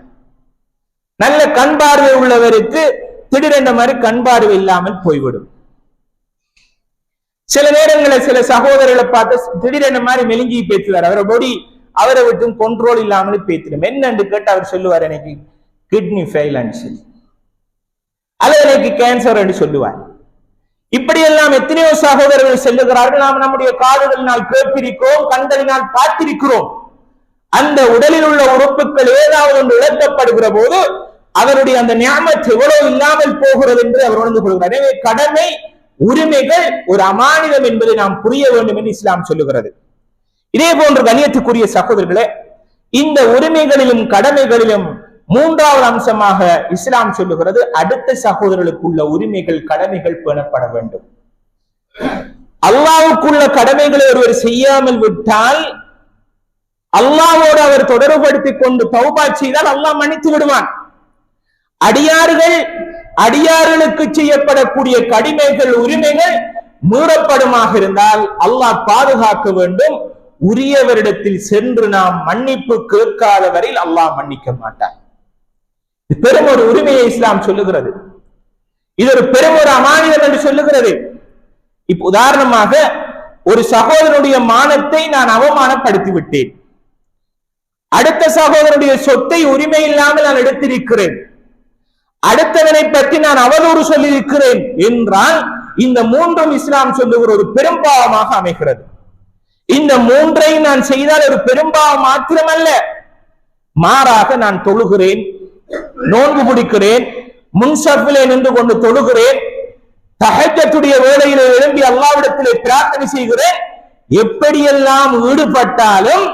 நல்ல கண் பார்வை உள்ளவருக்கு திடீரென்ற மாதிரி கண் பார்வை இல்லாமல் போய்விடும். சில நேரங்களில் சில சகோதரர்களை பார்த்து திடீரென்ற மாதிரி மெலிஞ்சி பேசுவார், அவரை பொடி அவரை விட்டு கண்ட்ரோல் இல்லாமல் பேசிடும். என்னன்னு கேட்டு அவர் சொல்லுவார், எனக்கு கிட்னி ஃபெயில் சொல்லி, அல்லது எனக்கு கேன்சர் என்று சொல்லுவார். இப்படியெல்லாம் எத்தனையோ சகோதரர்கள் செல்லுகிறார்கள். நாம் நம்முடைய காதுகளினால் கேட்டிருக்கிறோம், கண்களினால் பார்த்திருக்கிறோம். அந்த உடலில் உள்ள உறுப்புகள் ஏதாவது ஒன்று இழக்கப்படுகிற போது அவருடைய அந்த நியாமத் எவ்வளவு இல்லாமல் போகிறது என்று அவர் உணர்ந்து கொள்கிறார். எனவே கடமை உரிமைகள் ஒரு அமானிதம் என்பதை நாம் புரிய வேண்டும் என்று இஸ்லாம் சொல்லுகிறது. இதே போன்று கண்ணியத்துக்குரிய சகோதரர்களே, இந்த உரிமைகளிலும் கடமைகளிலும் மூன்றாவது அம்சமாக இஸ்லாம் சொல்லுகிறது, அடுத்த சகோதரர்களுக்குள்ள உரிமைகள் கடமைகள் பேணப்பட வேண்டும். அல்லாஹ்வுக்குள்ள கடமைகளை ஒருவர் செய்யாமல் விட்டால், அல்லாஹ்வோடு அவர் தொடர்புபடுத்திக் கொண்டு தௌபா செய்தால் அல்லாஹ் மன்னித்து விடுவான். அடியார்களுக்கு செய்யப்படக்கூடிய கடமைகள் உரிமைகள் மீறப்படுமாக இருந்தால் அல்லாஹ் பாதுகாக்க வேண்டும். உரியவரிடத்தில் சென்று நாம் மன்னிப்பு கேட்காத வரையில் அல்லாஹ் மன்னிக்க மாட்டார். பெரும் ஒரு உரிமையை இஸ்லாம் சொல்லுகிறது. இது ஒரு பெரும் ஒரு அமானிதம் என்று சொல்லுகிறது. இப்ப உதாரணமாக ஒரு சகோதரனுடைய மானத்தை நான் அவமானப்படுத்தி விட்டேன், அடுத்த சகோதரனுடைய சொத்தை உரிமை இல்லாமல் நான் எடுத்திருக்கிறேன், அடுத்தவனை பற்றி நான் அவதூறு சொல்லியிருக்கிறேன் என்றால் இந்த மூன்றும் இஸ்லாம் சொல்லுகிற ஒரு பெரும்பாவமாக அமைகிறது. இந்த மூன்றை நான் செய்தால் ஒரு பெரும்பாவம் மாத்திரமல்ல, மாறாக நான் தொழுகிறேன், நோன்பு பிடிக்கிறேன், முன்சஃபிலே நின்று கொண்டு தொழுகிறேன், தஹஜ்ஜுடைய வேளையிலே எழும்பி அல்லாஹ்விடத்திலே பிரார்த்தனை செய்கிறேன். எப்படியெல்லாம் ஈடுபட்டாலும்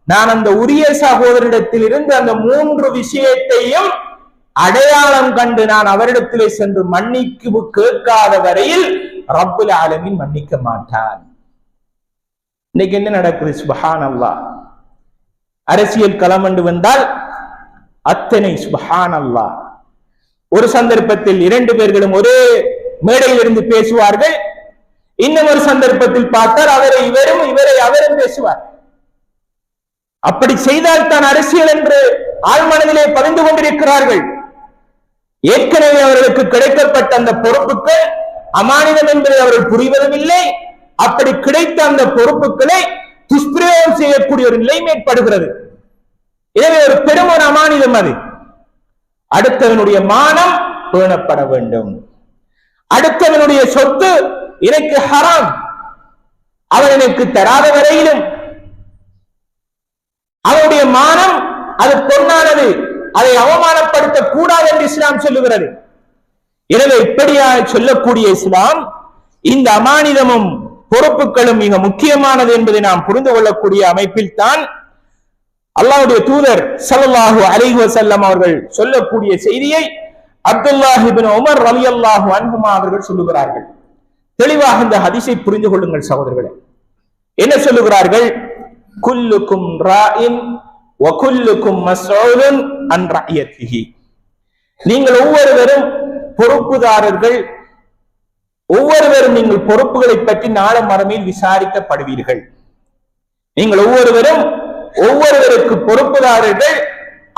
நான் அந்த உரிய சகோதரிடத்தில் இருந்து அந்த மூன்று விஷயத்தையும் அடையாளம் கண்டு நான் அவரிடத்திலே சென்று மன்னிப்பு கேட்காத வரையில் ரப்புல் ஆலமீன் மன்னிக்க மாட்டான். இன்னைக்கு என்ன நடக்குது? சுப்ஹானல்லாஹ். அரசியல் களம் என்று வந்தால் அத்தனை சுப்ஹானல்லாஹ். ஒரு சந்தர்ப்பத்தில் இரண்டு பேர்களும் ஒரே மேடையில் இருந்து பேசுவார்கள், இன்னும் ஒரு சந்தர்ப்பத்தில் பார்த்தால் அவரை இவரும் இவரை அவரும் பேசுவார். அப்படி செய்தால் தான் அரசியல் என்று ஆழ்மனதிலே பதிந்து கொண்டிருக்கிறார்கள். ஏற்கனவே அவர்களுக்கு கிடைக்கப்பட்ட அந்த பொறுப்புகள் அமானிதம் என்பதை அவர்கள் புரிவதும் இல்லை. அப்படி கிடைத்த அந்த பொறுப்புகளை துஷ்பிரயோகம் செய்யக்கூடிய ஒரு நிலை ஏற்படுகிறது. எனவே ஒரு பெரும் ஒரு அமானிதம் அது. அடுத்தவனுடைய மானம் பேணப்பட வேண்டும். அடுத்தவனுடைய சொத்து எனக்கு ஹராம், அவன் எனக்கு தராத வரையிலும் அவனுடைய மானம் அது பொன்னானது, அதை அவமானப்படுத்த கூடாது என்று இஸ்லாம் சொல்லுகிறது. எனவே இப்படியாக சொல்லக்கூடிய இஸ்லாம் இந்த அமானிதமும் பொறுப்புகளும் மிக முக்கியமானது என்பதை நாம் புரிந்து கொள்ளக்கூடிய அமைப்பில் தான் அல்லாஹ்வுடைய தூதர் ஸல்லல்லாஹு அலைஹி வஸல்லம் அவர்கள் சொல்லக்கூடிய செய்தியை அப்துல்லாஹ் இப்னு உமர் ரலியல்லாஹு அன்ஹுமா அவர்கள் சொல்லுகிறார்கள். தெளிவாக இந்த ஹதீஸை புரிந்து கொள்ளுங்கள் சகோதரர்களே. என்ன சொல்லுகிறார்கள்? குல்லுக்கும் ராஇன் வ குல்லுக்கும் மஸ்ஊலுன் அன் ரஅயத்திஹி. நீங்கள் ஒவ்வொருவரும் பொறுப்புதாரர்கள், ஒவ்வொருவரும் நீங்கள் பொறுப்புகளை பற்றி நாளை மறுமையில் விசாரிக்கப்படுவீர்கள். நீங்கள் ஒவ்வொருவருக்கு பொறுப்புதாரர்கள்,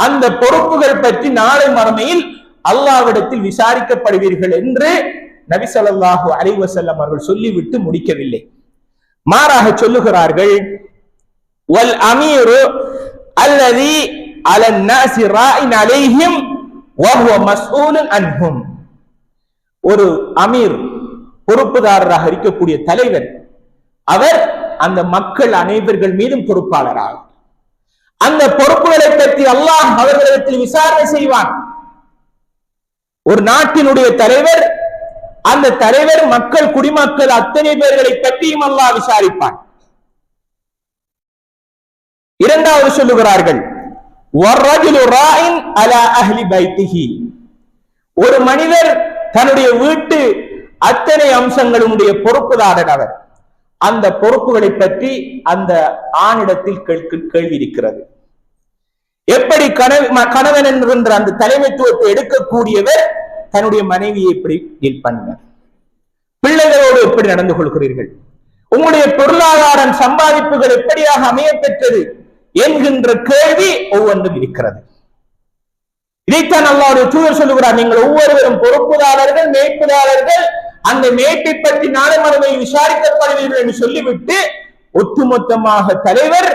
அந்த பொறுப்புகள் பற்றி நாளை மறுமையில் அல்லாஹ்விடத்தில் விசாரிக்கப்படுவீர்கள் என்று நபி ஸல்லல்லாஹு அலைஹி வஸல்லம் அவர்கள் சொல்லிவிட்டு முடிக்கவில்லை. மாறாக சொல்லுகிறார்கள், வல் அமீரு அல்லதி அலன் நாஸி ராஇன் அலைஹிம் வ ஹுவ மஸ்ஊலுன் அன்ஹும். ஒரு அமீர், பொறுப்புதாரராக இருக்கக்கூடிய தலைவர், அவர் அந்த மக்கள் அனைவர்கள் மீதும் பொறுப்பாளராக, அந்த பொறுப்புகளை பற்றி அல்லாஹ் அவர்களிடத்தில் விசாரணை செய்வான். ஒரு நாட்டினுடைய தலைவர், அந்த தலைவர் மக்கள் குடிமக்கள் அத்தனை பேர்களை பற்றியும் அல்லாஹ் விசாரிப்பான். இரண்டாவது சொல்லுகிறார்கள், ஒரு மனிதர் தன்னுடைய வீட்டு அத்தனை அம்சங்களுடைய பொறுப்புதாரர் அவர். அந்த பொறுப்புகளை பற்றி அந்த ஆணிடத்தில் கேள்வி இருக்கிறது. எப்படி கணவன் என்கின்ற அந்த தலைமைத்துவத்தை எடுக்கக்கூடியவர் தன்னுடைய மனைவியை எப்படி டீல் பண்ணினார், பிள்ளைகளோடு எப்படி நடந்து கொள்கிறீர்கள், உங்களுடைய பொருளாதாரம் சம்பாதிப்புகள் எப்படியாக அமைய பெற்றது என்கின்ற கேள்வி ஒவ்வொன்றும் இருக்கிறது. இதைத்தான் அல்லாஹ்வுடைய தூதர் சொல்லுகிறார், நீங்கள் ஒவ்வொருவரும் பொறுப்புதாரர்கள், மேய்ப்புதாரர்கள், அந்த மேய்ப்பை பற்றி நாளை மறுமை விசாரிக்கப்படுவீர்கள் என்று சொல்லிவிட்டு ஒட்டுமொத்தமாக தலைவர்,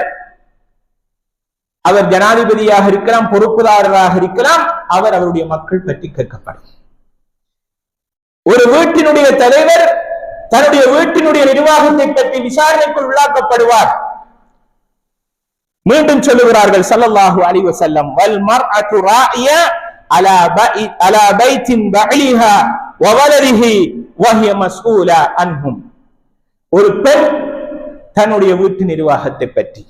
அவர் ஜனாதிபதியாக இருக்கலாம், பொறுப்புதாரராக இருக்கலாம், அவர் அவருடைய மக்கள் பற்றி கேட்கப்படும். ஒரு வீட்டினுடைய தலைவர் தன்னுடைய வீட்டினுடைய நிர்வாகத்தை பற்றி விசாரணைக்குள் உள்ளாக்கப்படுவார். மீண்டும் சொல்லுகிறார்கள் ஸல்லல்லாஹு அலைஹி வஸல்லம், வல் மர்அத்து ராஇயா அலா பைத்தின் பஅலிஹா வ வலதிஹி வ ஹிய மஸ்ஊலா அன்ஹும். ஒரு பெண் தன்னுடைய வீட்டு நிர்வாகத்தை பற்றி,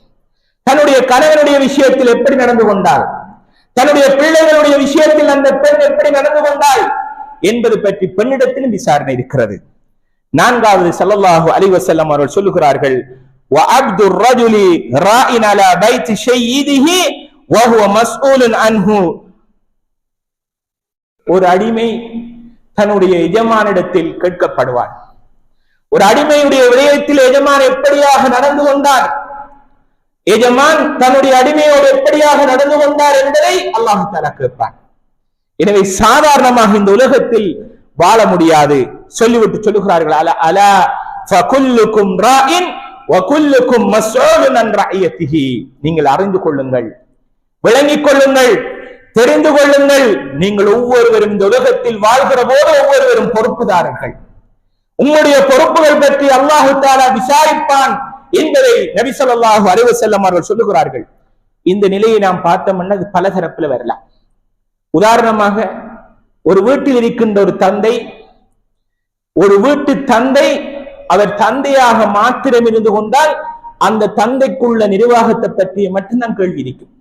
தன்னுடைய கணவனுடைய விஷயத்தில் எப்படி நடந்து கொண்டாள், தன்னுடைய பிள்ளைகளுடைய விஷயத்தில் அந்த பெண் எப்படி நடந்து கொண்டாள் என்பது பற்றி பெண்ணிடத்திலும் விசாரணை இருக்கிறது. நான்காவது ஸல்லல்லாஹு அலைஹி வஸல்லம் அவர்கள் சொல்லுகிறார்கள், وَعَبْدُ الرَّجُلِ رَاعٍ عَلَى بَيْتِ سَيِّدِهِ وَهُوَ مَسْئُولٌ عَنْهُ. ஒரு அடிமை தன்னுடைய எஜமானிடத்தில் கேட்கப்படுவார். ஒரு அடிமையுடைய விடயத்தில் எஜமான் எப்படியாக நடந்து கொண்டார், எஜமான் தன்னுடைய அடிமையோடு எப்படியாக நடந்து கொண்டார் என்பதை அல்லாஹ் தஆலா கேட்பார். எனவே சாதாரணமாக இந்த உலகத்தில் வாழ முடியாது. சொல்லிவிட்டு சொல்லுகிறார்கள், அலா ஃபகுல்லுக்கும் ராஇன் வ குல்லுக்கும் மஸ்ஊலுன் அன் ரஅய்யதிஹி. நீங்கள் அறிந்து கொள்ளுங்கள், விளங்கிக் கொள்ளுங்கள், தெரிந்து கொள்ளுங்கள், நீங்கள் ஒவ்வொருவரும் இந்த உலகத்தில் வாழ்கிற போது ஒவ்வொருவரும் பொறுப்புதாரர்கள். உங்களுடைய பொறுப்புகள் பற்றி அல்லாஹ் தஆலா விசாரிப்பான் என்பதை நபி ஸல்லல்லாஹு அலைஹி வஸல்லம் அவர்கள் சொல்லுகிறார்கள். இந்த நிலையை நாம் பார்த்தோம்னா அது பல தரப்புல வரலாம். உதாரணமாக, ஒரு வீட்டில் இருக்கின்ற ஒரு தந்தை, ஒரு வீட்டு தந்தை அவர் தந்தையாக மாத்திரம் இருந்து கொண்டால் அந்த தந்தைக்குள்ள நிர்வாகத்தை பற்றிய மட்டும்தான் கேள்வி இருக்கும்.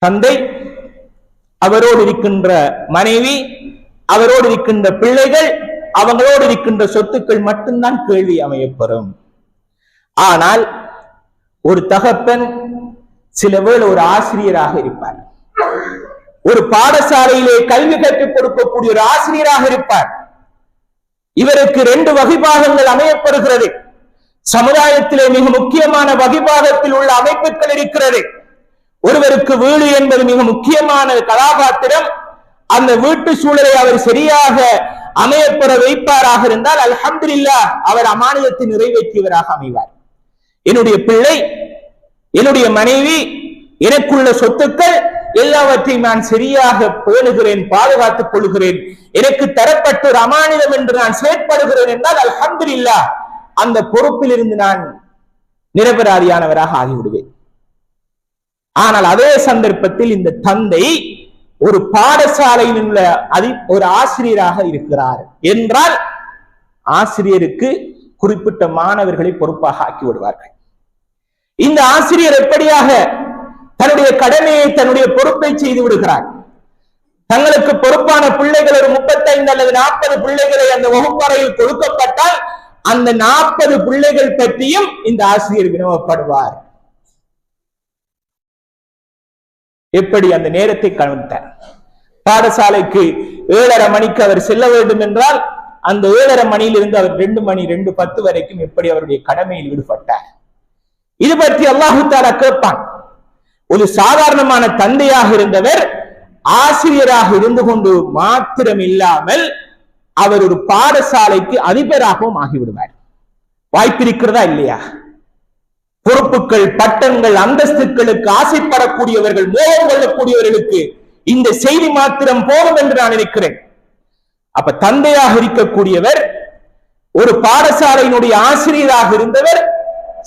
தந்தை, அவரோடு இருக்கின்ற மனைவி, அவரோடு இருக்கின்ற பிள்ளைகள், அவங்களோடு இருக்கின்ற சொத்துக்கள் மட்டும்தான் கேள்வி அமையப்பெறும். ஆனால் ஒரு தகப்பன் சில வேளை ஒரு ஆசிரியராக இருப்பார், ஒரு பாடசாலையிலே கல்வி கற்றுக் கொடுக்கக்கூடிய ஒரு ஆசிரியராக இருப்பார். இவருக்கு 2 வகைபாகங்கள் அமையப்படுகிறது. சமுதாயத்திலே மிக முக்கியமான வகைபாகத்தில் உள்ள அமைப்புகள் இருக்கிறது. ஒருவருக்கு வீடு என்பது மிக முக்கியமான கதாபாத்திரம். அந்த வீட்டு சூழலை அவர் சரியாக அமையப்பெற வைப்பாராக இருந்தால் அல்ஹம்துலில்லாஹ், அவர் அமானிதத்தை நிறைவேற்றியவராக அமைவார். என்னுடைய பிள்ளை, என்னுடைய மனைவி, எனக்குள்ள சொத்துக்கள் எல்லாவற்றையும் நான் சரியாக பேணுகிறேன், பாதுகாத்துக் கொள்கிறேன், எனக்கு தரப்பட்ட ஒரு அமானிதம் என்று நான் செயற்படுகிறேன் என்றால் அல்ஹம்துலில்லாஹ், அந்த பொறுப்பில் இருந்து நான் நிரபராதியானவராக ஆகிவிடுவேன். ஆனால் அதே சந்தர்ப்பத்தில் இந்த தந்தை ஒரு பாடசாலையில் உள்ள ஒரு ஆசிரியராக இருக்கிறார் என்றால் ஆசிரியருக்கு குறிப்பிட்ட மாணவர்களை பொறுப்பாக ஆக்கி விடுவார்கள். இந்த ஆசிரியர் எப்படியாக தன்னுடைய கடமையை, தன்னுடைய பொறுப்பை செய்து விடுகிறார். தங்களுக்கு பொறுப்பான பிள்ளைகள் ஒரு 35 அல்லது 40 பிள்ளைகளை அந்த வகுப்பறையில் கொடுக்கப்பட்டால் அந்த 40 பிள்ளைகள் பற்றியும் இந்த ஆசிரியர் வினவப்படுவார். எப்படி அந்த நேரத்தை கவனித்தார். பாடசாலைக்கு 7:30 மணிக்கு அவர் செல்ல வேண்டும் என்றால் அந்த 7:30 மணியிலிருந்து அவர் 2 மணி 2:10 வரைக்கும் எப்படி அவருடைய கடமையில் ஈடுபட்டார். இது பற்றி அல்லாஹ் தஆலா கேட்பான். ஒரு சாதாரணமான தந்தையாக இருந்தவர் ஆசிரியராக இருந்து கொண்டு மாத்திரம் இல்லாமல் அவர் ஒரு பாடசாலைக்கு அதிபராகவும் ஆகிவிடுவார். வாய்ப்பிருக்கிறதா இல்லையா? பொறுப்புகள், பட்டங்கள், அந்தஸ்துகளுக்கு ஆசைப்படக்கூடியவர்கள், மோகம் கொள்ளக்கூடியவர்களுக்கு இந்த செய்தி மாத்திரம் போதும் என்று நான் நினைக்கிறேன். அப்ப தந்தையாக இருக்கக்கூடியவர் ஒரு பாடசாலையினுடைய ஆசிரியராக இருந்தவர்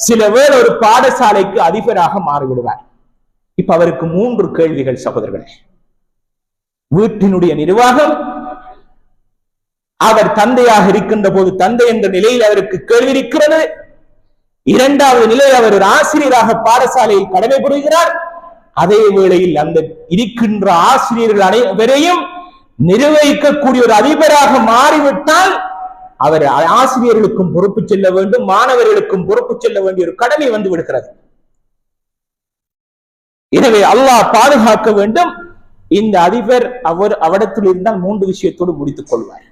சில வேளை ஒரு பாடசாலைக்கு அதிபராக மாறிவிடுவார். இப்ப அவருக்கு 3 கேள்விகள் சகோதரர்களே. வீட்டினுடைய நிர்வாகம், அவர் தந்தையாக இருக்கின்ற போது தந்தை என்ற நிலையில் அவருக்கு கேள்வி இருக்கிறது. இரண்டாவது நிலை, அவர் ஒரு ஆசிரியராக பாடசாலையில் கடமை புரிகிறார். அதே வேளையில் அந்த இருக்கின்ற ஆசிரியர்கள் அனைவரையும் நிர்வகிக்கக்கூடிய ஒரு அதிபராக மாறிவிட்டால் அவர் ஆசிரியர்களுக்கும் பொறுப்பு செல்ல வேண்டும், மாணவர்களுக்கும் பொறுப்பு செல்ல வேண்டிய ஒரு கடமை வந்து விடுகிறது. எனவே அல்லாஹ் பாதுகாக்க வேண்டும். இந்த அதிபர் அவரிடத்தில் இருந்தால் 3 விஷயத்தோடு முடித்துக் கொள்வார்.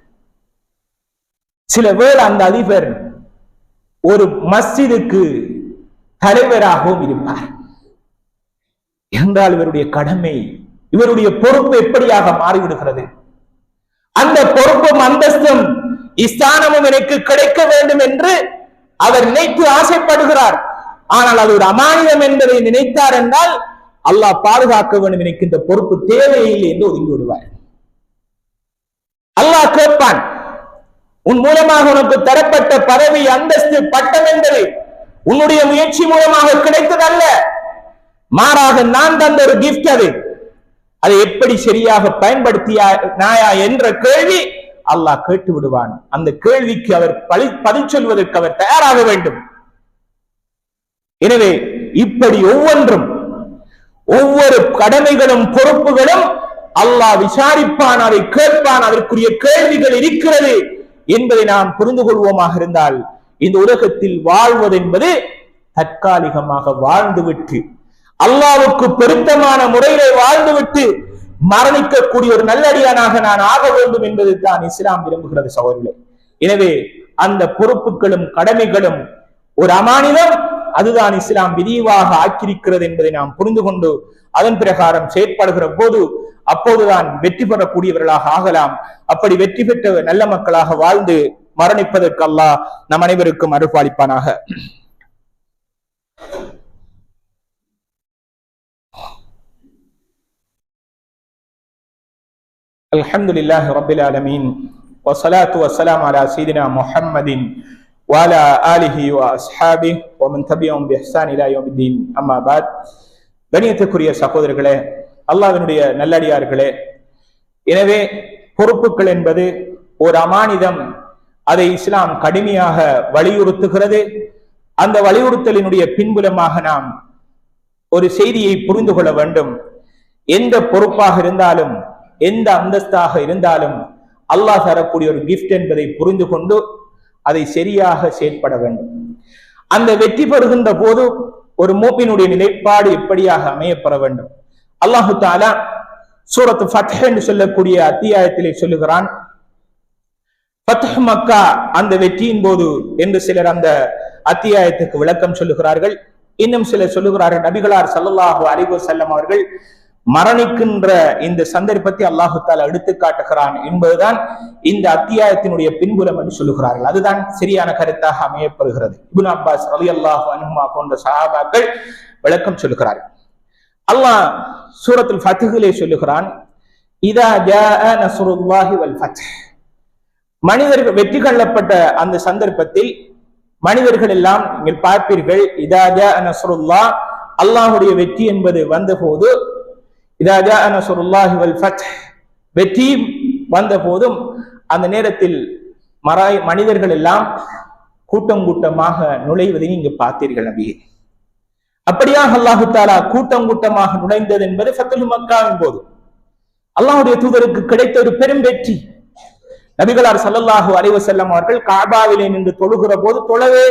சில வேளை அந்த அதிபர் ஒரு மஸ்ஜிதுக்கு தலைவராகவும் இருப்பார் என்றால் இவருடைய கடமை, இவருடைய பொறுப்பு எப்படியாக மாறிவிடுகிறது. அந்த பொறுப்பும் அந்தஸ்தும் ஸ்தானமும் எனக்கு கிடைக்க வேண்டும் என்று அவர் நினைத்து ஆசைப்படுகிறார். ஆனால் அது ஒரு அமானிதம் என்பதை நினைத்தார் என்றால் அல்லாஹ் பாதுகாக்க வேண்டும், எனக்கு இந்த பொறுப்பு தேவையில்லை என்று ஒதுங்கி விடுவார். அல்லாஹ் கேட்பான், உன் மூலமாக உனக்கு தரப்பட்ட பதவி, அந்தஸ்து, பட்டம் என்பது உன்னுடைய முயற்சி மூலமாக கிடைத்ததல்ல, மாறாக நான் தந்த ஒரு கிஃப்ட். அதை எப்படி சரியாக பயன்படுத்தியா என்ற கேள்வி அல்லாஹ் கேட்டு விடுவான். அந்த கேள்விக்கு அவர் பதில் சொல்வதற்கு அவர் தயாராக வேண்டும். எனவே இப்படி ஒவ்வொரு கடமைகளும் பொறுப்புகளும் அல்லாஹ் விசாரிப்பான், அதை கேட்பான், அதற்குரிய கேள்விகள் இருக்கிறது என்பதை நாம் புரிந்து கொள்வோமாக இருந்தால் இந்த உலகத்தில் வாழ்வது என்பது தற்காலிகமாக வாழ்ந்துவிட்டு அல்லாஹ்வுக்கு பொருத்தமான முறையிலே வாழ்ந்துவிட்டு மரணிக்கக்கூடிய ஒரு நல்லடியானாக நான் ஆக வேண்டும் என்பது தான் இஸ்லாம் விரும்புகிறது சகோதரர்களே. எனவே அந்த பொறுப்புகளும் கடமைகளும் ஒரு அமானிதம், அதுதான் இஸ்லாம் விரிவாக ஆக்கியிருக்கிறது என்பதை நாம் புரிந்து கொண்டு அதன் பிரகாரம் செயற்படுகிற போது அப்போதுதான் வெற்றி பெறக்கூடியவர்களாக ஆகலாம். அப்படி வெற்றி பெற்ற நல்ல மக்களாக வாழ்ந்து மரணிப்பதற்கு அல்லாஹ் நம் அனைவருக்கும் அருள்பாலிப்பானாக. அல்ஹம்துலில்லாஹி ரப்பில் ஆலமீன் வஸ்ஸலாத்து வஸ்ஸலாமு அலா சய்யிதினா முஹம்மதின் வஅலா ஆலிஹி வஅஸ்ஹாபிஹி வமன் தபிஅஹும் பிஇஹ்சான் இலா யௌமித்தீன். அம்மா பாத். கண்ணியத்துக்குரிய சகோதரர்களே, அல்லாஹ்வினுடைய நல்லடியார்களே, எனவே பொறுப்புகள் என்பது ஒரு அமானிதம். அதை இஸ்லாம் கடுமையாக வலியுறுத்துகிறது. அந்த வலியுறுத்தலினுடைய பின்புலமாக நாம் ஒரு செய்தியை புரிந்து கொள்ள வேண்டும். எந்த பொறுப்பாக இருந்தாலும், எந்த அந்தஸ்தாக இருந்தாலும் அல்லாஹ் தரக்கூடிய ஒரு கிஃப்ட் என்பதை புரிந்து கொண்டு அதை சரியாக செயற்பட வேண்டும். அந்த வெற்றி பெறுகின்ற போது ஒரு மூமினுடைய நிலைப்பாடு எப்படியாக அமையப்பெற வேண்டும். அல்லாஹு தஆலா சூரத்து ஃபத்ஹ் என்று சொல்லக்கூடிய அத்தியாயத்திலே சொல்லுகிறான். ஃபத்ஹ் மக்கா அந்த வெற்றியின் போது என்று சிலர் அந்த அத்தியாயத்துக்கு விளக்கம் சொல்லுகிறார்கள். இன்னும் சிலர் சொல்லுகிறார்கள், நபிகளார் ஸல்லல்லாஹு அலைஹி வஸல்லம் அவர்கள் மரணிக்கின்ற இந்த சந்தர்ப்பத்தை அல்லாஹு தஆலா எடுத்து காட்டுகிறான் என்பதுதான் இந்த அத்தியாயத்தினுடைய பின்புலம் என்று சொல்லுகிறார்கள். அதுதான் சரியான கருத்தாக அமையப்படுகிறது. இப்னு அப்பாஸ் ரலியல்லாஹு அன்ஹுமா போன்ற சஹாபாக்கள் விளக்கம் சொல்லுகிறார்கள். அல்லாஹ் சூரத்துல் ஃபத்ஹிலே சொல்லுகிறான், இதா ஜாஅ நஸ்ருல்லாஹி வல் ஃபத்ஹ். மனிதர்கள் வெற்றி கொள்ளப்பட்ட அந்த சந்தர்ப்பத்தில் மனிதர்கள் எல்லாம் நீங்கள் பார்ப்பீர்கள், இதா ஜாஅ நஸ்ருல்லாஹ், அல்லாஹ்வுடைய வெற்றி என்பது வந்தபோது, இதா ஜாஅ நஸ்ருல்லாஹி வல் ஃபத்ஹ், வெற்றி வந்த போதும் அந்த நேரத்தில் மனிதர்கள் எல்லாம் கூட்டம் கூட்டமாக நுழைவதை நீங்க பார்த்தீர்கள் நபியே. அப்படியாக அல்லாஹு தஆலா கூட்டம் கூட்டமாக நுழைந்தது என்பது ஃபத்ஹு மக்காவின் போது அல்லாஹ்வுடைய தூதருக்கு கிடைத்த ஒரு பெரும் வெற்றி. நபிகளார் ஸல்லல்லாஹு அலைஹி வஸல்லம் அவர்கள் கஅபாவிலே நின்று தொழுகிற போது தொழவே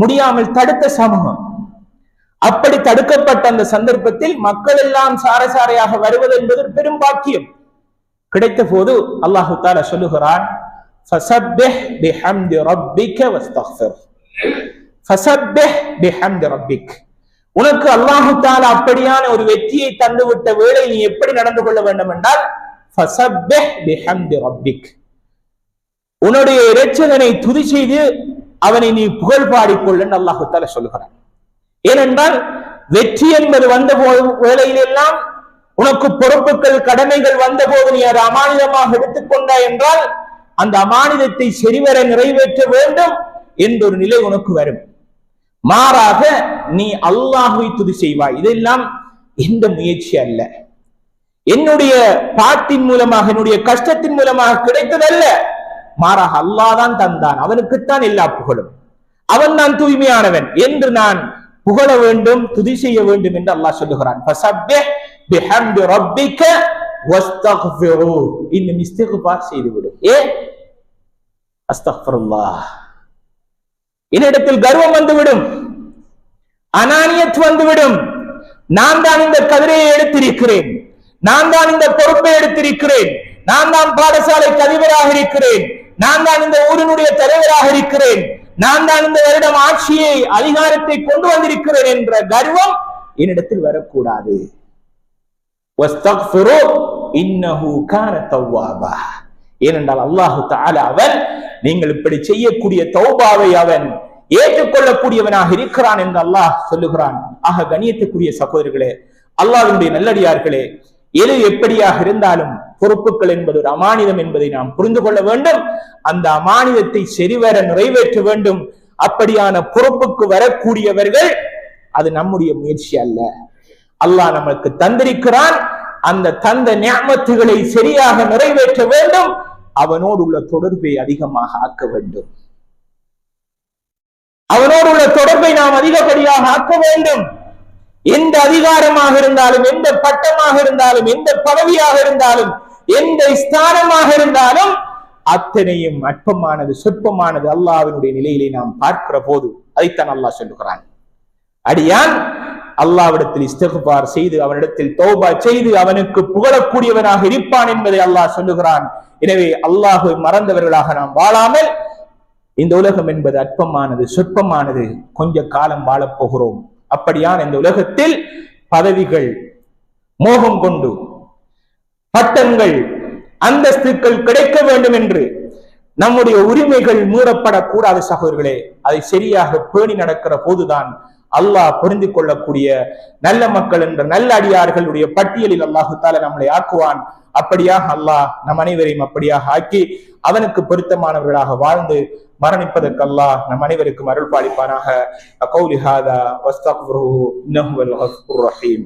முடியாமல் தடுத்த சமூகம். அப்படி தடுக்கப்பட்ட அந்த சந்தர்ப்பத்தில் மக்கள் எல்லாம் சாரசாரையாக வருவது என்பது பெரும் பாக்கியம் கிடைத்த போது அல்லாஹு தஆலா சொல்லுகிறான், ஃபஸப்பிஹ் பிஹம்தி ரப்பிக வஸ்தக்ஃபிர். ஃபஸப்பிஹ் பிஹம்தி ரப்பிக். உனக்கு அல்லாஹு தஆலா அப்படியான ஒரு வெற்றியை தந்துவிட்ட வேளை நீ எப்படி நடந்து கொள்ள வேண்டும் என்றால், ஃபஸப்பிஹ் பிஹம்தி ரப்பிக், உன்னுடைய இரட்சகனை துதி செய்து அவனை நீ புகழ் பாடிக்கொள் என்று அல்லாஹு தஆலா சொல்லுகிறான். ஏனென்றால் வெற்றி என்பது வந்த வேளையில் எல்லாம் உனக்கு பொறுப்புகள் கடமைகள் வந்த போது நீ அதை அமானிதமாக எடுத்துக்கொண்டாய் என்றால் அந்த அமானிதத்தை சரிவர நிறைவேற்ற வேண்டும் என்ற ஒரு நிலை உனக்கு வரும். மாறாக நீ அல்லாஹ்வை துதி செய்வாய். இதெல்லாம் எந்த முயற்சி அல்ல, என்னுடைய பாட்டின் மூலமாக என்னுடைய கஷ்டத்தின் மூலமாக கிடைத்ததல்ல, மாறாக அல்லாஹ் தான் தந்தான், அவனுக்குத்தான் எல்லா புகழும். அவன் தான் தூய்மையானவன் என்று நான் புகழ வேண்டும், துதி செய்ய வேண்டும் என்று அல்லாஹ் சொல்லுகிறான். ஃபஸப்பிஹ் பிஹம்தி ரப்பிக வஸ்தக்ஃபிரு. இன்னும் இஸ்திக்பார் செய்துவிடு. அஸ்தக்ஃபிருல்லாஹ். என்னிடத்தில் கர்வம் வந்துவிடும், அனானியத் வந்துவிடும். நான் தான் இந்த கதிரையை எடுத்திருக்கிறேன், நான் தான் இந்த பொறுப்பை எடுத்திருக்கிறேன், நான் தான் பாடசாலைக்கு அதிபராக இருக்கிறேன், நான் தான் இந்த ஊரினுடைய தலைவராக இருக்கிறேன், நான் தான் இந்த வருடம் ஆட்சியை அதிகாரத்தை கொண்டு வந்திருக்கிறேன் என்ற கர்வம் என்னிடத்தில் வரக்கூடாது. வஸ்தக்ஃபிரு இன்னஹு கான தவ்வாபா. ஏனென்றால் அல்லாஹு தஆலா அவன் நீங்கள் இப்படி செய்யக்கூடிய தௌபாவை அவன் ஏற்றுக்கொள்ளக்கூடியவனாக இருக்கிறான் என்று அல்லாஹ் சொல்லுகிறான். ஆக கண்ணியத்துக்குரிய சகோதரர்களே, அல்லாஹ்வுடைய நல்லடியார்களே, எது எப்படியாக இருந்தாலும் பொறுப்புகள் என்பது ஒரு அமானிதம் என்பதை நாம் புரிந்து கொள்ள வேண்டும். அந்த அமானிதத்தை சரிவர நிறைவேற்ற வேண்டும். அப்படியான பொறுப்புக்கு வரக்கூடியவர்கள் அது நம்முடைய முயற்சி அல்ல, அல்லாஹ் நமக்கு தந்திருக்கிறான். அந்த தந்த நிஅமத்துகளை சரியாக நிறைவேற்ற வேண்டும். அவனோடு உள்ள தொடர்பை அதிகமாக ஆக்க வேண்டும். அவனோடு உள்ள தொடர்பை நாம் அதிகப்படியாக ஆக்க வேண்டும். எந்த அதிகாரமாக இருந்தாலும், எந்த பட்டமாக இருந்தாலும், எந்த பதவியாக இருந்தாலும், எந்த ஸ்தானமாக இருந்தாலும் அத்தனையும் அற்பமானது, சொற்பமானது அல்லாஹ்வினுடைய நிலையிலே நாம் பார்க்கிற போது அதைத்தான் அல்லாஹ் சொல்லுகிறான். அடியான் அல்லாஹ்விடத்தில் இஸ்திக்பார் செய்து, அவனிடத்தில் தௌபா செய்து அவனுக்கு புகழக்கூடியவனாக இருப்பான் என்பதை அல்லாஹ் சொல்லுகிறான். எனவே அல்லாஹ்வை மறந்தவர்களாக நாம் வாழாமல், இந்த உலகம் என்பது அற்பமானது, சொற்பமானது, கொஞ்ச காலம் வாழப் போகிறோம். அப்படியான இந்த உலகத்தில் பதவிகள் மோகம் கொண்டு, பட்டங்கள், அந்தஸ்துக்கள் கிடைக்க வேண்டும் என்று நம்முடைய உரிமைகள் மீறப்படக்கூடாது சகோதரர்களே. அதை சரியாக பேணி நடக்கிற போதுதான் அல்லாஹ் புரிந்து கொள்ளக்கூடிய நல்ல மக்கள் என்ற நல்ல அடியார்களுடைய பட்டியலில் அல்லாஹு தஆலா நம்மளை ஆக்குவான். அப்படியாக அல்லாஹ் நம் அனைவரையும் அப்படியாக ஆக்கி அவனுக்கு பொருத்தமானவர்களாக வாழ்ந்து மரணிப்பதற்கு அல்லாஹ் நம் அனைவருக்கும் அருள் பாலிப்பானாக. அகௌலி ஹாதா வஸ்தக்ஃபிருஹு இன்னஹு வல் கஃபூர் ரஹீம்.